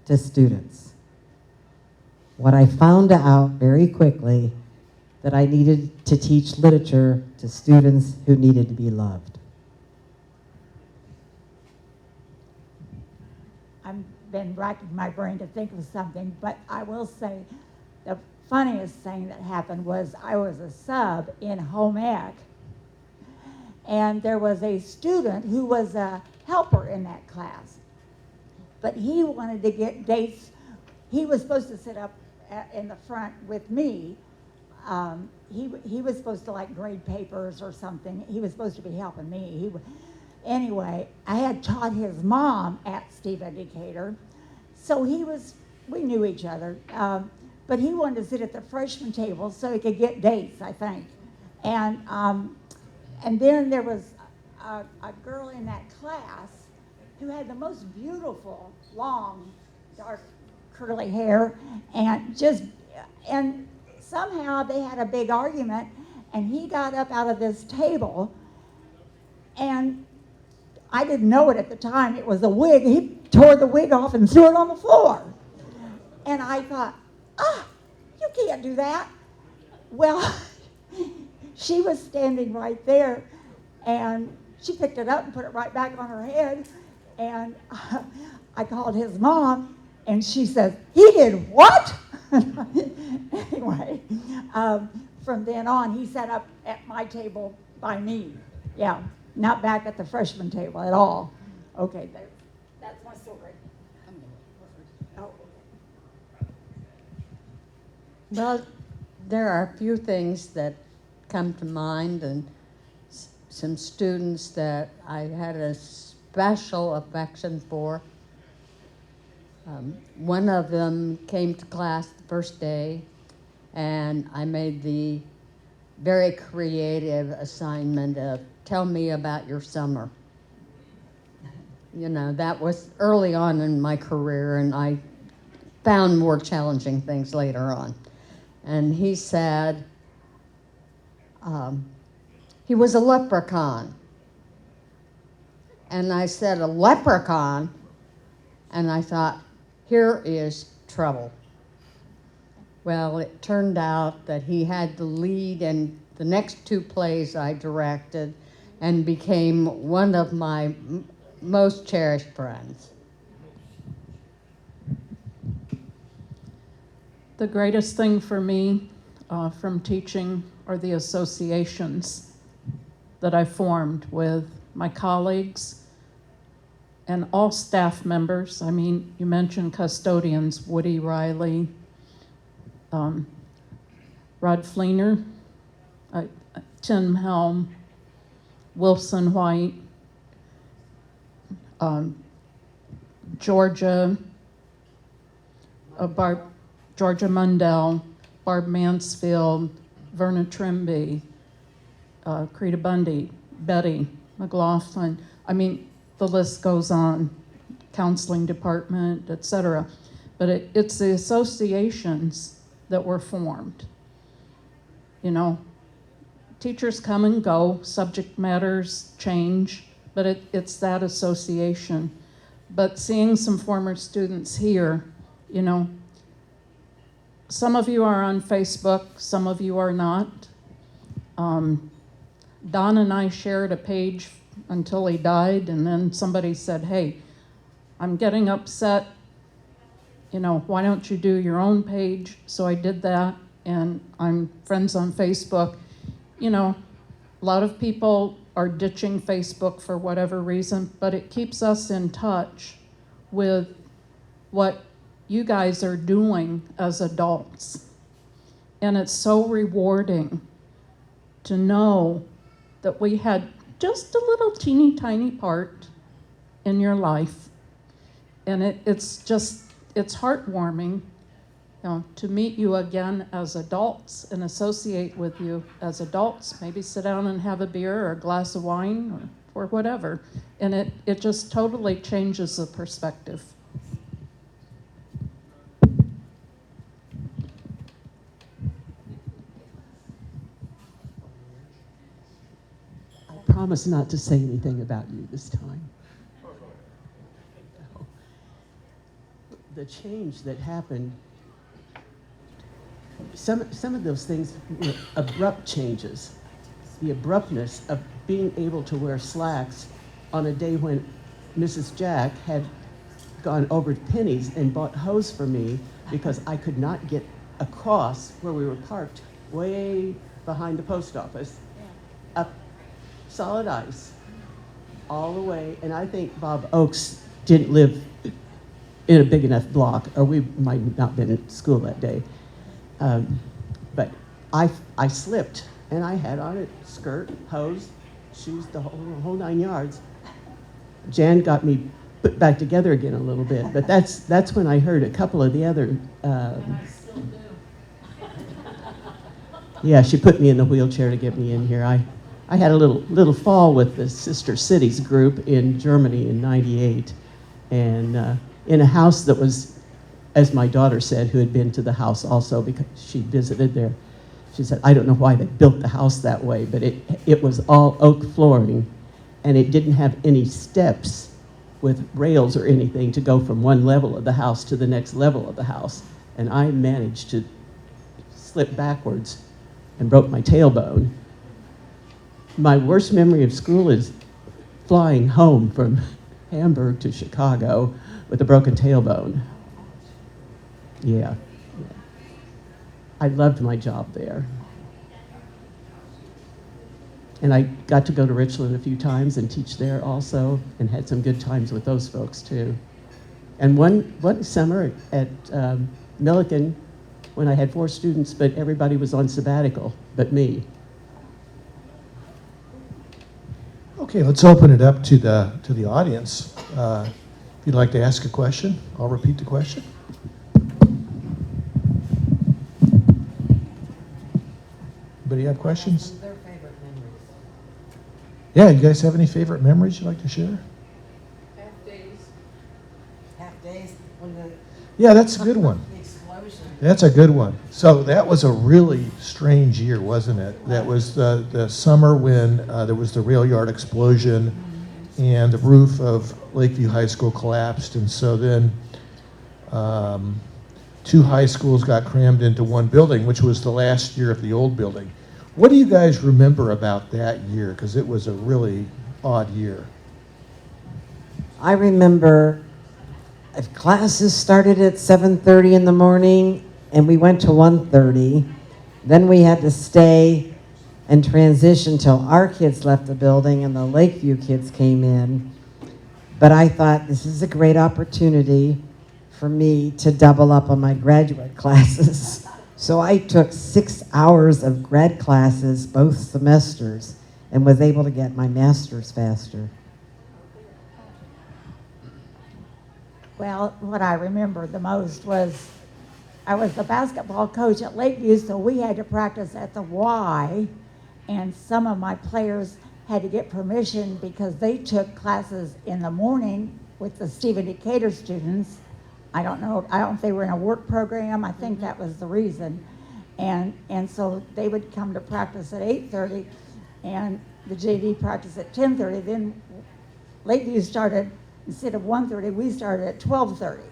to students. What I found out very quickly, that I needed to teach literature to students who needed to be loved. I've been racking my brain to think of something, but I will say the funniest thing that happened was I was a sub in home ec, and there was a student who was a helper in that class, but he wanted to get dates. He was supposed to sit up in the front with me. He was supposed to like grade papers or something. He was supposed to be helping me. Anyway, I had taught his mom at Stephen Decatur, so we knew each other. But he wanted to sit at the freshman table so he could get dates, I think. And then there was a girl in that class who had the most beautiful, long, dark, curly hair, and somehow they had a big argument, and he got up out of this table, and I didn't know it at the time. It was a wig. He tore the wig off and threw it on the floor. And I thought, you can't do that. Well, she was standing right there, and she picked it up and put it right back on her head, and I called his mom, and she says, he did what? Anyway, from then on, he sat up at my table by me. Yeah, not back at the freshman table at all. Okay, that's my story. Oh. Well, there are a few things that come to mind, and some students that I had a special affection for. One of them came to class the first day, and I made the very creative assignment of tell me about your summer. You know, that was early on in my career, and I found more challenging things later on. And he said he was a leprechaun. And I said, a leprechaun? And I thought, here is trouble. Well, it turned out that he had the lead in the next two plays I directed and became one of my most cherished friends. The greatest thing for me from teaching are the associations that I formed with my colleagues and all staff members. I mean, you mentioned custodians, Woody Riley, Rod Fleener, Tim Helm, Wilson White, Georgia Mundell, Barb Mansfield, Verna Trimby, Creta Bundy, Betty McLaughlin. I mean, the list goes on, counseling department, et cetera. But it's the associations that were formed. You know, teachers come and go, subject matters change, but it's that association. But seeing some former students here, you know, some of you are on Facebook, some of you are not. Don and I shared a page until he died, and then somebody said, hey, I'm getting upset, you know, why don't you do your own page? So I did that, and I'm friends on Facebook. You know, a lot of people are ditching Facebook for whatever reason, but it keeps us in touch with what you guys are doing as adults. And it's so rewarding to know that we had just a little teeny tiny part in your life. And it's heartwarming, you know, to meet you again as adults and associate with you as adults, maybe sit down and have a beer or a glass of wine or whatever. And it just totally changes the perspective. I promise not to say anything about you this time. The change that happened, some of those things were abrupt changes. The abruptness of being able to wear slacks on a day when Mrs. Jack had gone over to Penny's and bought hose for me because I could not get across where we were parked way behind the post office, up solid ice all the way. And I think Bob Oakes didn't live in a big enough block, or we might not have been at school that day. But I slipped, and I had on a skirt, hose, shoes, the whole 9 yards. Jan got me put back together again a little bit, but that's when I heard a couple of the other. Yeah, she put me in the wheelchair to get me in here. I had a little fall with the Sister Cities group in Germany in '98, and in a house that was, as my daughter said, who had been to the house also because she visited there. She said, I don't know why they built the house that way, but it was all oak flooring, and it didn't have any steps with rails or anything to go from one level of the house to the next level of the house. And I managed to slip backwards and broke my tailbone. My worst memory of school is flying home from Hamburg to Chicago with a broken tailbone. Yeah. I loved my job there. And I got to go to Richland a few times and teach there also, and had some good times with those folks too. And one summer at Milliken, when I had 4 students, but everybody was on sabbatical but me. Okay, let's open it up to the audience. If you'd like to ask a question, I'll repeat the question. Anybody have questions? Their favorite memories. Yeah, you guys have any favorite memories you'd like to share? Half days when the Yeah, that's a good one. explosion. That's a good one. So that was a really strange year, wasn't it? That was the summer when there was the rail yard explosion and the roof of Lakeview High School collapsed. And so then 2 high schools got crammed into one building, which was the last year of the old building. What do you guys remember about that year? Because it was a really odd year. I remember if classes started at 7:30 in the morning and we went to 1:30. Then we had to stay and transition till our kids left the building and the Lakeview kids came in. But I thought this is a great opportunity for me to double up on my graduate classes. So I took 6 hours of grad classes both semesters and was able to get my master's faster. Well, what I remember the most was I was the basketball coach at Lakeview, so we had to practice at the Y, and some of my players had to get permission because they took classes in the morning with the Stephen Decatur students. I don't know if they were in a work program. I think that was the reason. And so they would come to practice at 8:30, and the JV practiced at 10:30. Then Lakeview started, instead of 1:30, we started at 12:30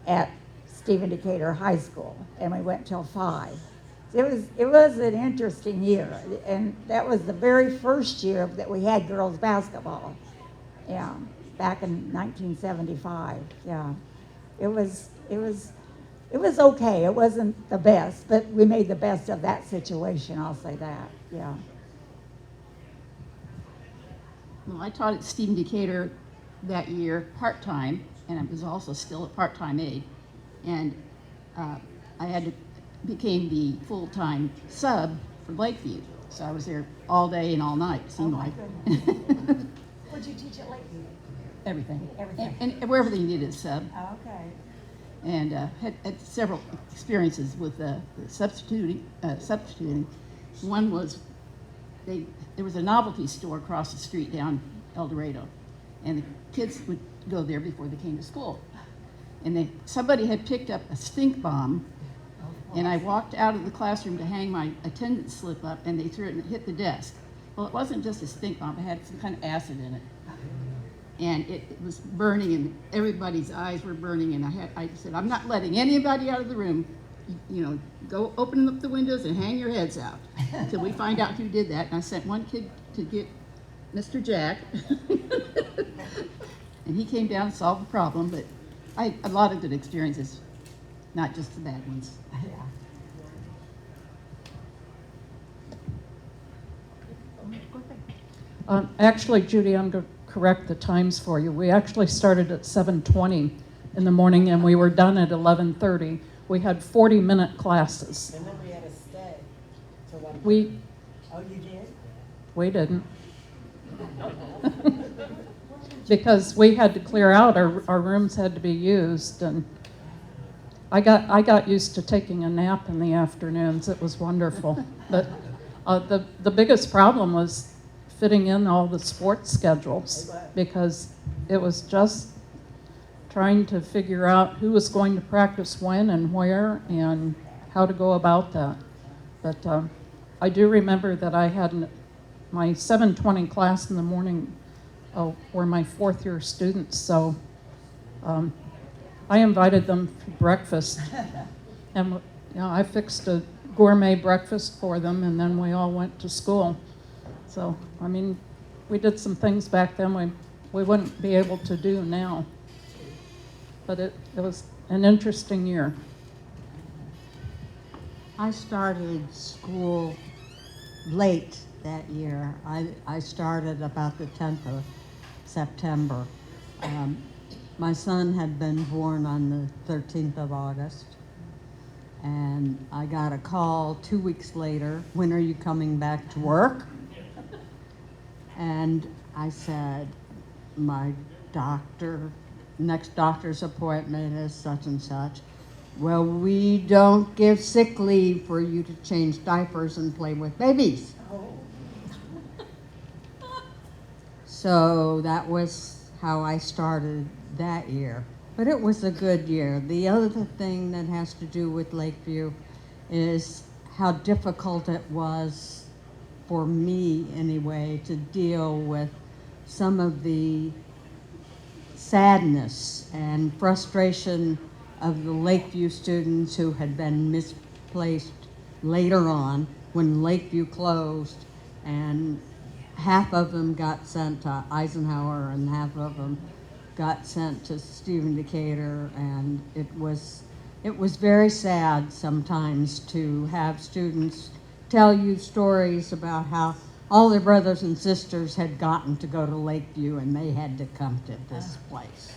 at Stephen Decatur High School, and we went till 5. It was an interesting year, and that was the very first year that we had girls basketball. Yeah, back in 1975. Yeah, it was okay. It wasn't the best, but we made the best of that situation. I'll say that. Yeah. Well, I taught at Stephen Decatur that year part-time, and I was also still a part-time aide. And I became the full-time sub for Lakeview. So I was there all day and all night, it seemed like. What did you teach at Lakeview? Everything. Everything. And wherever they needed a sub. Okay. And had several experiences with substituting. One was there was a novelty store across the street down El Dorado, and the kids would go there before they came to school. And somebody had picked up a stink bomb, and I walked out of the classroom to hang my attendance slip up, and they threw it and it hit the desk. Well, it wasn't just a stink bomb; it had some kind of acid in it, and it was burning, and everybody's eyes were burning. And I said, "I'm not letting anybody out of the room. You know, go open up the windows and hang your heads out until we find out who did that." And I sent one kid to get Mr. Jack, and he came down and solved the problem. But I had a lot of good experiences, not just the bad ones. Actually, Judy, I'm going to correct the times for you. We actually started at 7:20 in the morning, and we were done at 11:30. We had 40-minute classes. And then we had to stay till 1:30. Oh, you did? We didn't. Because we had to clear out, our rooms had to be used, and I got used to taking a nap in the afternoons. It was wonderful. But the biggest problem was fitting in all the sports schedules, because it was just trying to figure out who was going to practice when and where and how to go about that. But I do remember that I had my 7:20 class in the morning were my fourth-year students, so I invited them for breakfast, and I fixed a gourmet breakfast for them, and then we all went to school. So, I mean, we did some things back then we wouldn't be able to do now. But it was an interesting year. I started school late that year. I started about the 10th of September. My son had been born on the 13th of August. And I got a call 2 weeks later, "When are you coming back to work?" And I said, "My next doctor's appointment is such and such." "Well, we don't give sick leave for you to change diapers and play with babies." So that was how I started that year. But it was a good year. The other thing that has to do with Lakeview is how difficult it was, for me anyway, to deal with some of the sadness and frustration of the Lakeview students who had been misplaced later on when Lakeview closed, and half of them got sent to Eisenhower and half of them got sent to Stephen Decatur, and it was it was very sad sometimes to have students tell you stories about how all their brothers and sisters had gotten to go to Lakeview and they had to come to this place.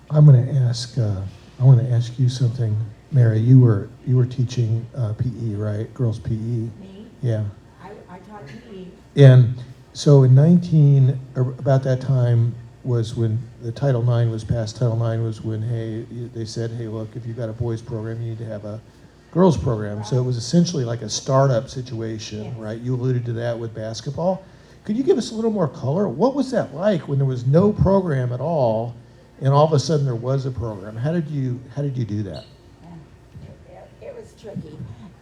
I'm going to ask you something, Mary. You were teaching PE, right? Girls PE. Me? Yeah. I taught PE. And so about that time was when the Title IX was passed. Title IX was when, they said, hey, look, if you've got a boys program, you need to have a girls program. So it was essentially like a startup situation, Yes. right? You alluded to that with basketball. Could you give us a little more color? What was that like when there was no program at all, and all of a sudden there was a program? How did you do that? It was tricky.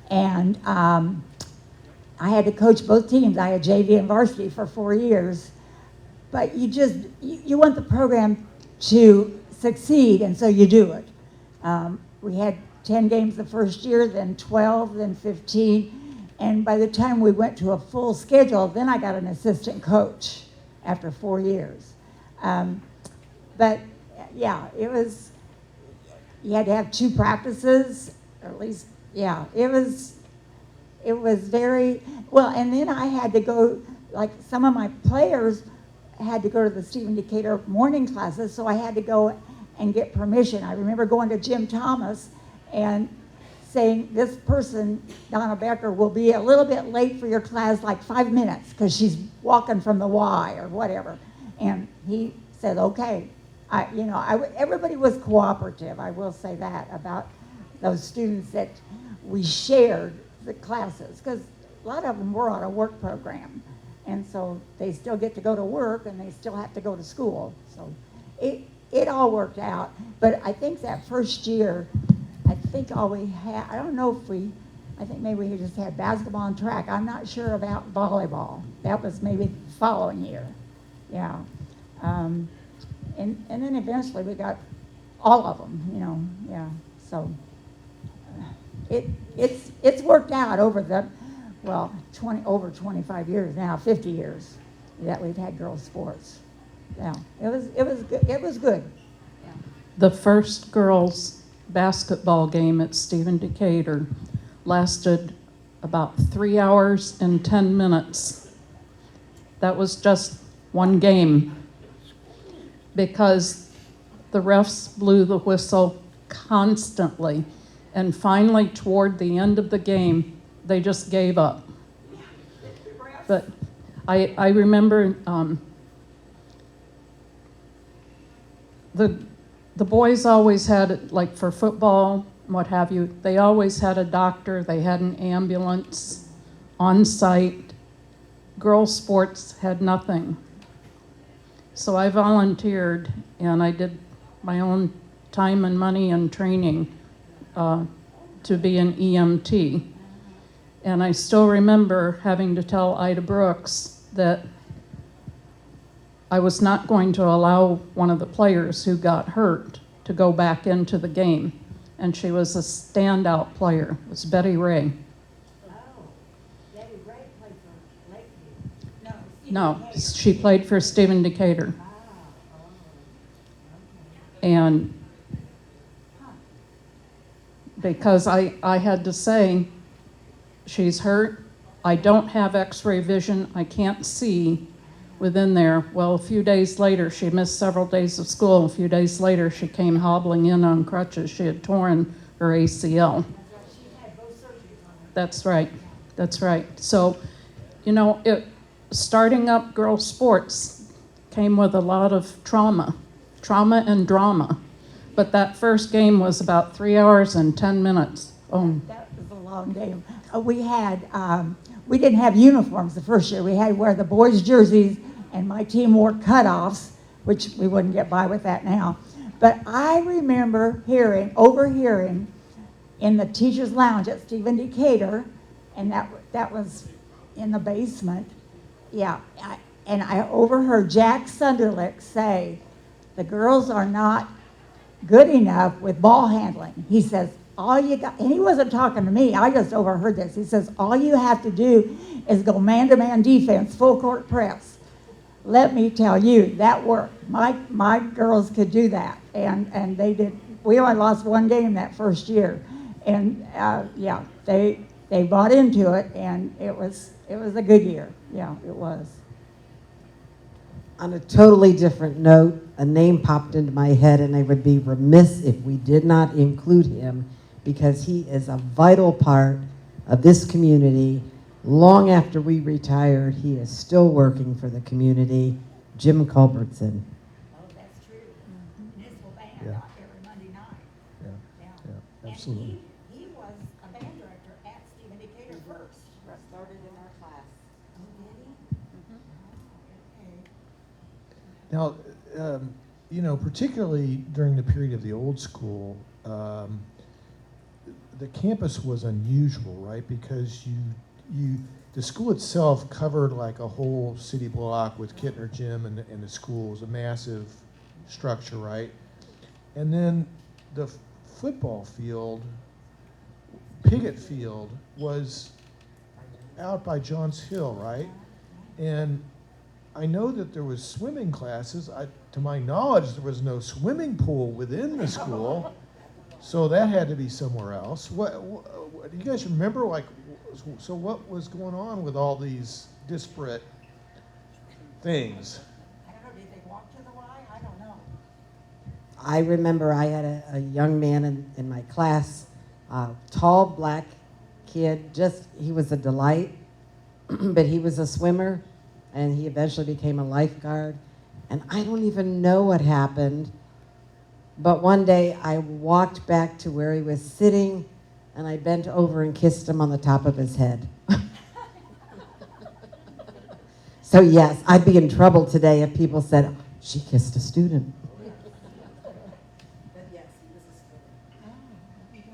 And I had to coach both teams. I had JV and varsity for 4 years. But you want the program to succeed, and so you do it. We had 10 games the first year, then 12, then 15. And by the time we went to a full schedule, then I got an assistant coach after 4 years. But yeah, you had to have 2 practices, or at least, yeah, it was very, well, and then I had to go, like some of my players had to go to the Stephen Decatur morning classes, so I had to go and get permission. I remember going to Jim Thomas and saying, this person, Donna Becker, will be a little bit late for your class, like 5 minutes, because she's walking from the Y or whatever. And he said, okay. Everybody was cooperative, I will say that, about those students that we shared the classes, because a lot of them were on a work program. And so they still get to go to work and they still have to go to school. So it all worked out. But I think that first year, I think all we had, I don't know if I think maybe we just had basketball and track. I'm not sure about volleyball. That was maybe the following year. Yeah. And then eventually we got all of them, yeah. So it's worked out over over 25 years now, 50 years that we've had girls sports. Yeah, it was good. It was good. Yeah. The first girls' basketball game at Stephen Decatur lasted about 3 hours and 10 minutes. That was just one game because the refs blew the whistle constantly. And finally, toward the end of the game, they just gave up. But I remember the boys always had, like for football, what have you, they always had a doctor, they had an ambulance on site. Girls' sports had nothing. So I volunteered and I did my own time and money and training to be an EMT. And I still remember having to tell Ida Brooks that I was not going to allow one of the players who got hurt to go back into the game. And she was a standout player. It was Betty Ray. Oh, Betty Ray played for Lakeview. No, she played for Stephen Decatur. And because I had to say, she's hurt, I don't have x-ray vision, I can't see within there. Well, a few days later, she missed several days of school. A few days later, she came hobbling in on crutches. She had torn her ACL. That's right, that's right. So, starting up girls' sports came with a lot of trauma and drama. But that first game was about 3 hours and 10 minutes. Oh. That was a long game. We didn't have uniforms the first year. We had to wear the boys' jerseys, and my team wore cutoffs, which we wouldn't get by with that now. But I remember overhearing in the teacher's lounge at Stephen Decatur, and that was in the basement. Yeah, I overheard Jack Sunderlich say, the girls are not good enough with ball handling. He says, all you got, and he wasn't talking to me, I just overheard this. He says, all you have to do is go man-to-man defense, full court press. Let me tell you, that worked. My girls could do that, and they did. We only lost one game that first year, and yeah, they bought into it, and it was a good year. Yeah, it was. On a totally different note, a name popped into my head, and I would be remiss if we did not include him because he is a vital part of this community. Long after we retired, he is still working for the community, Jim Culbertson. Oh, that's true. Municipal band Yeah. every Monday night. Yeah, Yeah. yeah, absolutely. And he was a band director at Stephen Decatur first. Started in our class. Oh, did he? Now, you know, particularly during the period of the old school, the campus was unusual, right? Because the school itself covered like a whole city block with Kittner Gym and the school. It was a massive structure, right? And then the football field, Piggott Field, was out by Johns Hill, right? And I know that there was swimming classes. To my knowledge, there was no swimming pool within the school, so that had to be somewhere else. What do you guys remember? Like, so what was going on with all these disparate things? I don't know, did they walk to the Y? I don't know. I remember I had a young man in my class, tall black kid, he was a delight, but he was a swimmer, and he eventually became a lifeguard. And I don't even know what happened, but one day I walked back to where he was sitting, and I bent over and kissed him on the top of his head. So yes, I'd be in trouble today if people said, she kissed a student. But yes, he was a student.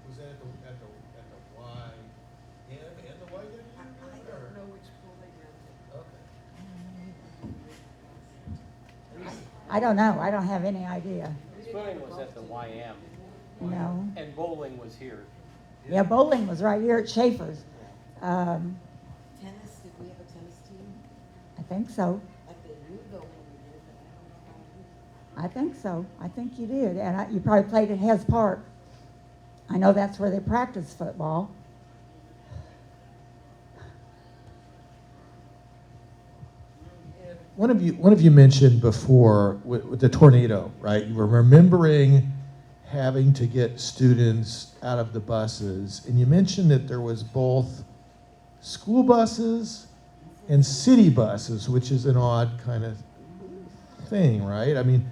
Was that at the Y and the Y? I don't know which school they went to. Okay. I don't know, I don't have any idea. Swimming was at the YM, No. and bowling was here. Yeah, bowling was right here at Schaefer's. Tennis, did we have a tennis team? I think so. At the new building we did, but I don't know about I think so. I think you did. And you probably played at Hes Park. I know that's where they practice football. One of you mentioned before with the tornado, right? You were remembering having to get students out of the buses, and you mentioned that there was both school buses and city buses, which is an odd kind of thing, right? I mean,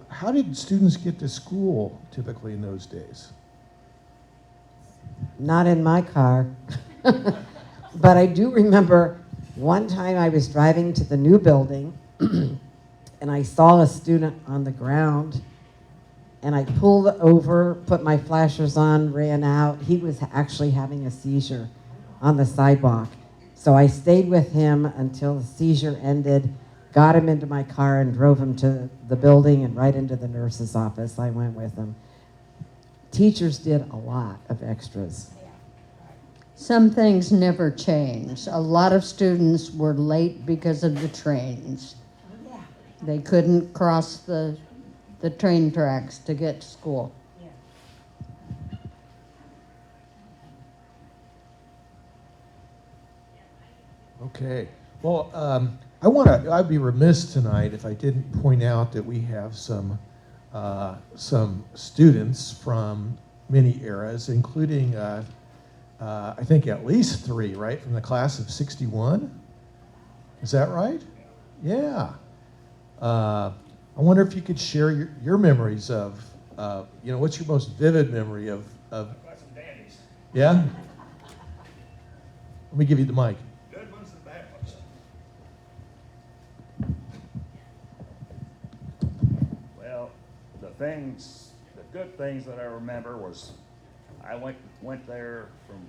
how did students get to school typically in those days? Not in my car. But I do remember one time I was driving to the new building and I saw a student on the ground, and I pulled over, put my flashers on, ran out. He was actually having a seizure on the sidewalk. So I stayed with him until the seizure ended, got him into my car and drove him to the building and right into the nurse's office. I went with him. Teachers did a lot of extras. Some things never change. A lot of students were late because of the trains. They couldn't cross the train tracks to get to school. Okay. Well, I'd be remiss tonight if I didn't point out that we have some students from many eras, including I think at least 3, right, from the class of '61. Is that right? Yeah. I wonder if you could share your memories of, what's your most vivid memory of? Yeah. Let me give you the mic. Good ones and bad ones. Well, the good things that I remember was I went there from,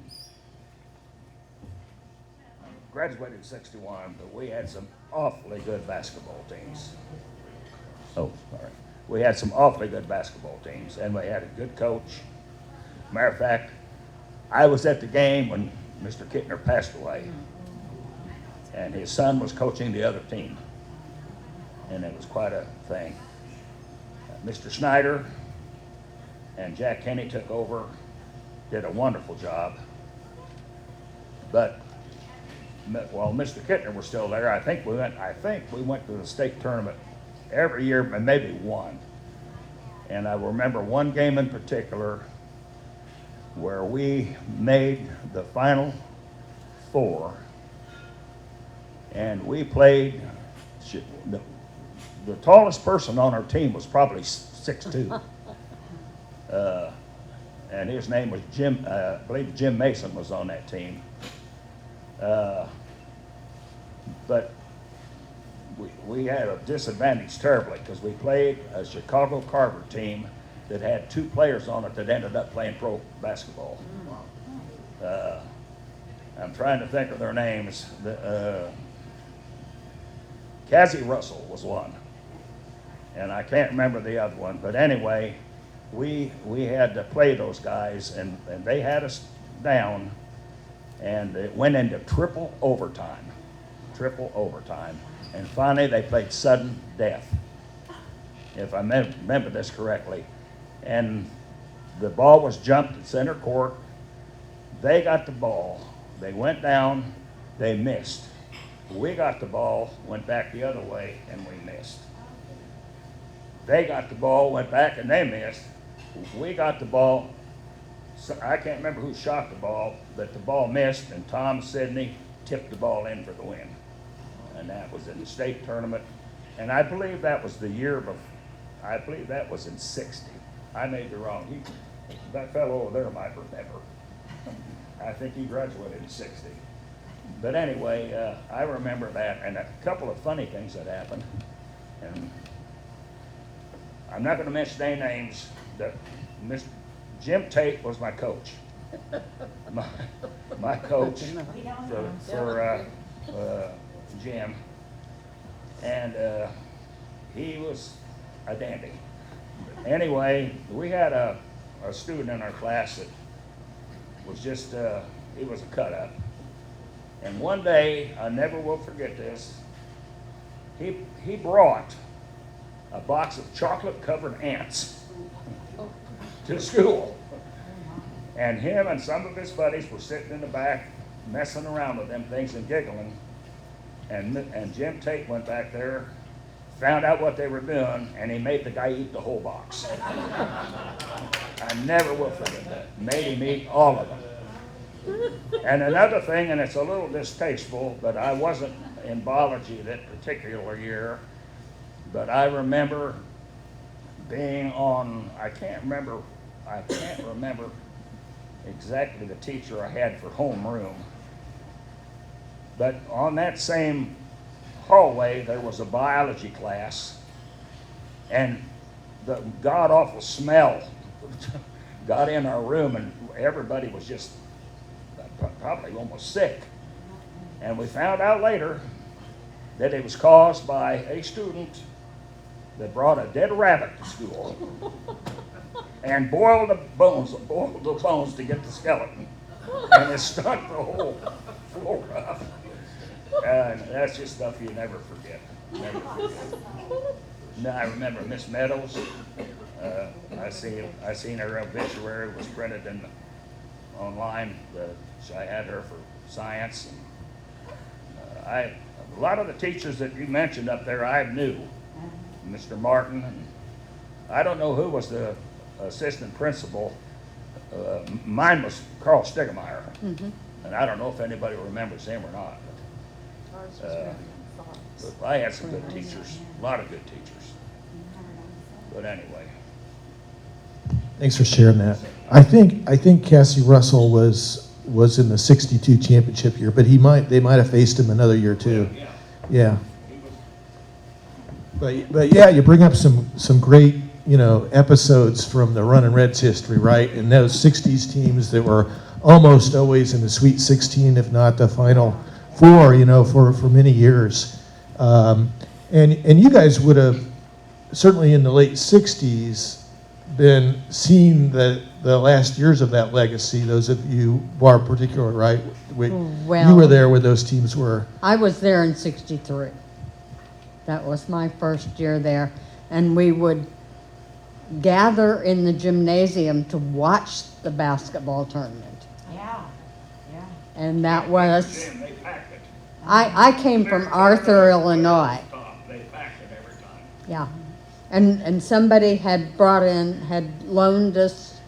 graduated in '61, but we had some awfully good basketball teams. Oh, sorry. We had some awfully good basketball teams, and we had a good coach, Matter of fact, I was at the game when Mr. Kittner passed away, and his son was coaching the other team, and it was quite a thing. Mr. Snyder and Jack Kenny took over, did a wonderful job. But while Mr. Kittner was still there, I think we went to the state tournament every year, and maybe one. And I remember one game in particular where we made the Final Four, and we played. The tallest person on our team was probably 6'2". And his name was Jim, I believe Jim Mason was on that team. But we had a disadvantage terribly because we played a Chicago Carver team that had 2 players on it that ended up playing pro basketball. I'm trying to think of their names. Cassie Russell was one, and I can't remember the other one. But anyway, we had to play those guys, and they had us down, and it went into triple overtime, and finally they played sudden death, if I remember this correctly. And the ball was jumped at center court. They got the ball. They went down. They missed. We got the ball, went back the other way, and we missed. They got the ball, went back, and they missed. We got the ball. So I can't remember who shot the ball, but the ball missed, and Tom Sidney tipped the ball in for the win. And that was in the state tournament. And I believe that was the year of, I believe that was in '60. I may be wrong. That fellow over there might remember. I think he graduated in '60. But anyway, I remember that, and a couple of funny things that happened. And I'm not going to mention any names. Mr. Jim Tate was my coach. My coach for Jim. And he was a dandy. Anyway, we had a student in our class that was just, he was a cut-up. And one day, I never will forget this, he brought a box of chocolate-covered ants to school. And him and some of his buddies were sitting in the back messing around with them things and giggling. And Jim Tate went back there, found out what they were doing, and he made the guy eat the whole box. I never will forget that. Made him eat all of them. And another thing, and it's a little distasteful, but I wasn't in biology that particular year, but I remember being on, I can't remember exactly the teacher I had for homeroom, but on that same hallway there was a biology class, and the god-awful smell got in our room, and everybody was just probably almost sick. And we found out later that it was caused by a student that brought a dead rabbit to school and boiled the bones to get the skeleton. And it stunk the whole floor up. And that's just stuff you never forget. Never forget. Now, I remember Miss Meadows. I seen her obituary was printed online. I had her for science. And, a lot of the teachers that you mentioned up there I knew. Mr. Martin, and I don't know who was the assistant principal. Mine was Carl Stegemeyer, and I don't know if anybody remembers him or not. But I had some good teachers, a lot of good teachers. But anyway. Thanks for sharing that. I think Cassie Russell was in the '62 championship year, but they might have faced him another year too. Yeah. But yeah, you bring up some great episodes from the Runnin' Reds history, right? And those '60s teams that were almost always in the Sweet 16, if not the Final Four, for many years. And you guys would have certainly in the late '60s been seeing the last years of that legacy. Those of you, Barb particularly, right? You Well- were there when those teams were. I was there in '63. That was my first year there. And we would gather in the gymnasium to watch the basketball tournament. Yeah, yeah. And that was, Jim, they packed it. I came from Arthur, Illinois. They packed it every time. Yeah. And somebody had loaned us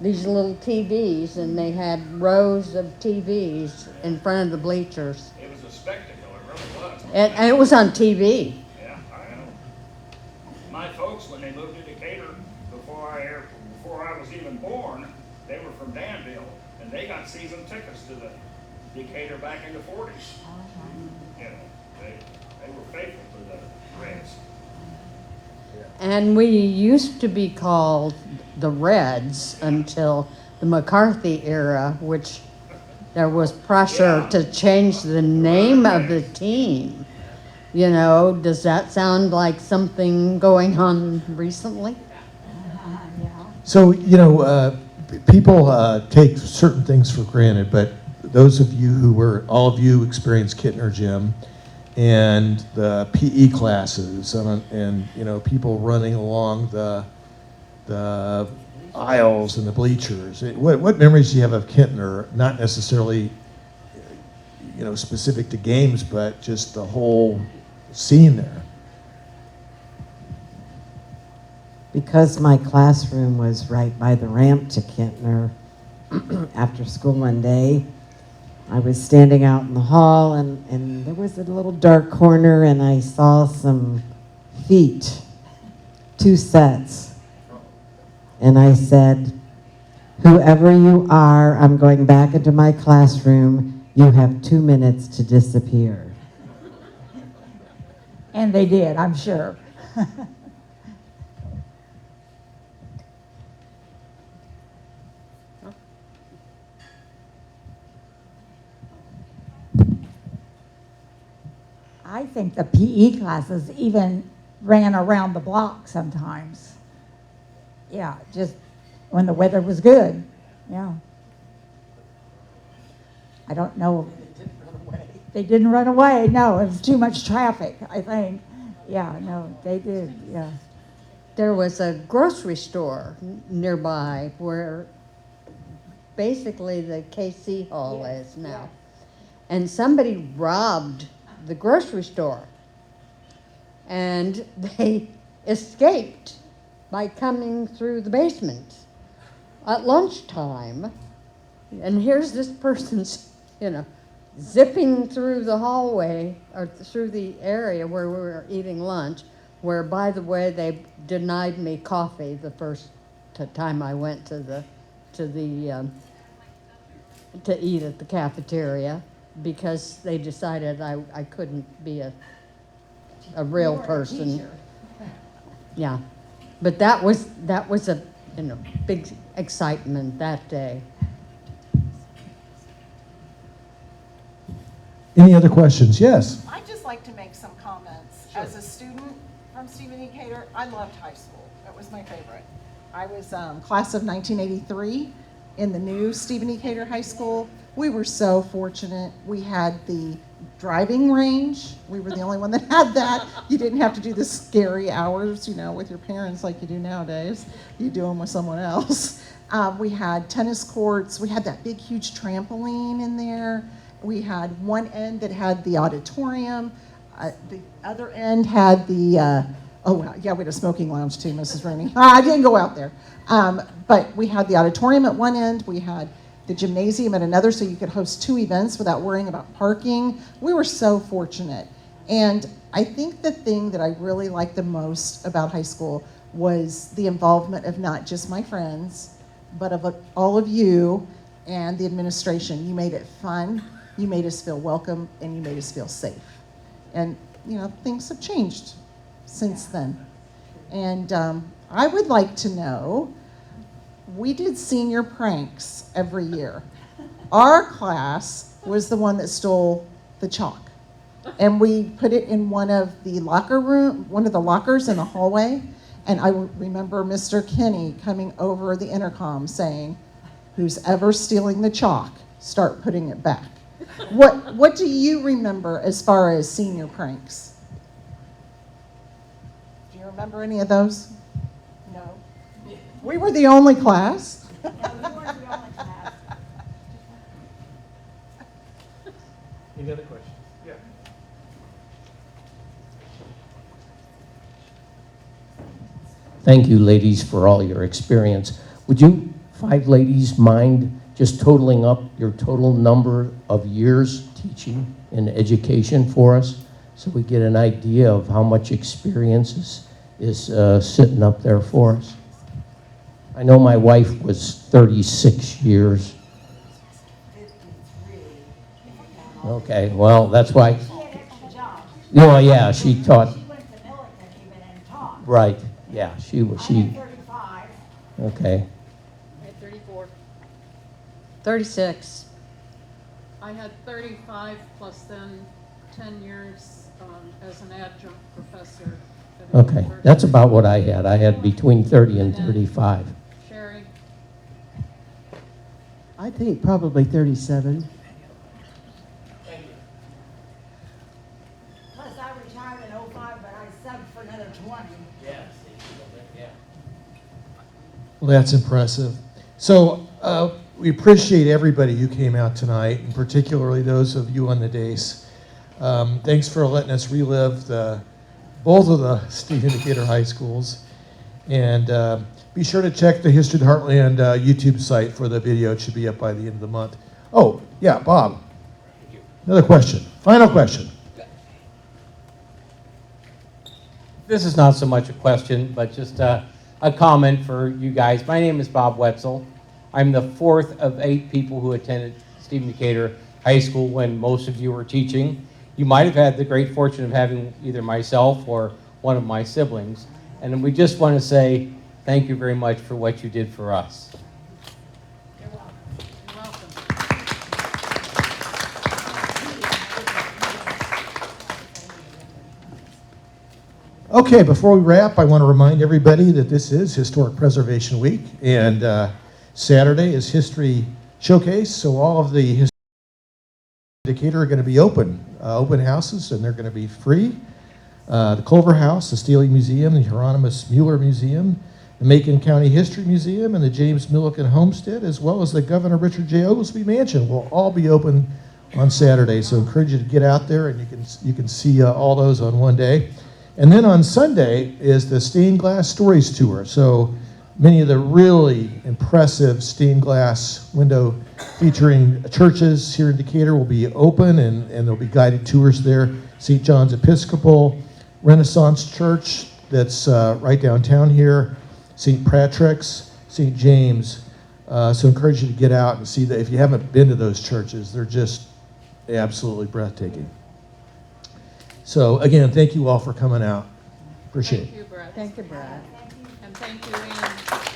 these little TVs, and they had rows of TVs in front of the bleachers. It was a spectacle, it really was. And it was on TV. Yeah, I know. My folks, when they moved to Decatur, before I was even born, they were from Danville, and they got season tickets to the Decatur back in the 40s. You know, they were faithful to the Reds. And we used to be called the Reds until the McCarthy era, which there was pressure to change the name of the team. You know, does that sound like something going on recently? So, you know, people take certain things for granted, but those of you all of you experienced Kittner Gym and the PE classes and you know, people running along the aisles and the bleachers. What memories do you have of Kittner? Not necessarily, you know, specific to games, but just the whole scene there. Because my classroom was right by the ramp to Kintner, after school one day, I was standing out in the hall, and there was a little dark corner, and I saw some feet, 2 sets. And I said, "Whoever you are, I'm going back into my classroom. You have 2 minutes to disappear." And they did, I'm sure. I think the PE classes even ran around the block sometimes. Yeah, just when the weather was good. Yeah. I don't know. They didn't run away. No, it was too much traffic, I think. Yeah, no, they did, yeah. There was a grocery store nearby where basically the KC Hall is now. And somebody robbed the grocery store. And they escaped by coming through the basement at lunchtime. And here's this person's, you know, zipping through the hallway or through the area where we were eating lunch, where, by the way, they denied me coffee the first time I went to eat at the cafeteria, because they decided I couldn't be a real person. Yeah, but that was a big excitement that day. Any other questions? Yes. I'd just like to make some comments. Sure. As a student from Stephen Decatur, I loved high school. It was my favorite. I was class of 1983 in the new Stephen Decatur High School. We were so fortunate. We had the driving range. We were the only one that had that. You didn't have to do the scary hours, you know, with your parents like you do nowadays. You do them with someone else. We had tennis courts. We had that big, huge trampoline in there. We had one end that had the auditorium. The other end had the, we had a smoking lounge too, Mrs. Rooney. I didn't go out there. But we had the auditorium at one end. We had the gymnasium at another, so you could host 2 events without worrying about parking. We were so fortunate. And I think the thing that I really liked the most about high school was the involvement of not just my friends, but of all of you and the administration. You made it fun. You made us feel welcome, and you made us feel safe. And, you know, things have changed since then. And I would like to know, we did senior pranks every year. Our class was the one that stole the chalk. And we put it in one of the lockers in the hallway. And I remember Mr. Kinney coming over the intercom saying, "Who's ever stealing the chalk, start putting it back." What do you remember as far as senior pranks? Do you remember any of those? No. We were the only class. Any other questions? Yeah. Thank you, ladies, for all your experience. Would you 5 ladies mind just totaling up your total number of years teaching in education for us, so we get an idea of how much experience is sitting up there for us? I know my wife was 36 years. Okay, well, that's why. No, yeah, she taught. She went to Millikan even and taught. Right, yeah, she was, I she, had 35. okay. I had 34. 36. I had 35 plus then 10 years as an adjunct professor. at a Okay, university. that's about what I had. I had between 30 and 35. Sherry, I think probably 37. Plus, I retired in '05, but I subbed for another 20. Well, that's impressive. So we appreciate everybody who came out tonight, and particularly those of you on the dais. Thanks for letting us relive both of the Stephen Decatur High Schools. And be sure to check the History of the Heartland YouTube site for the video. It should be up by the end of the month. Oh, yeah, Bob. Another question. Final question. This is not so much a question, but just a comment for you guys. My name is Bob Wetzel. I'm the 4th of 8 people who attended Stephen Decatur High School when most of you were teaching. You might have had the great fortune of having either myself or one of my siblings. And we just want to say thank you very much for what you did for us. you're welcome. Okay, before we wrap, I want to remind everybody that this is Historic Preservation Week, and Saturday is History Showcase, so all of the History Decatur are going to be open houses, and they're going to be free. The Culver House, the Staley Museum, the Hieronymus Mueller Museum, the Macon County History Museum, and the James Milliken Homestead, as well as the Governor Richard J. Oglesby Mansion will all be open on Saturday, so I encourage you to get out there, and you can see all those on one day. And then on Sunday is the Stained Glass Stories Tour. So many of the really impressive stained glass window featuring churches here in Decatur will be open, and there'll be guided tours there. St. John's Episcopal, Renaissance Church that's right downtown here, St. Patrick's, St. James. So I encourage you to get out and see that. If you haven't been to those churches, they're just absolutely breathtaking. So again, thank you all for coming out. Appreciate it. Thank you, Brett. Thank you, Brad. And thank you, Ann.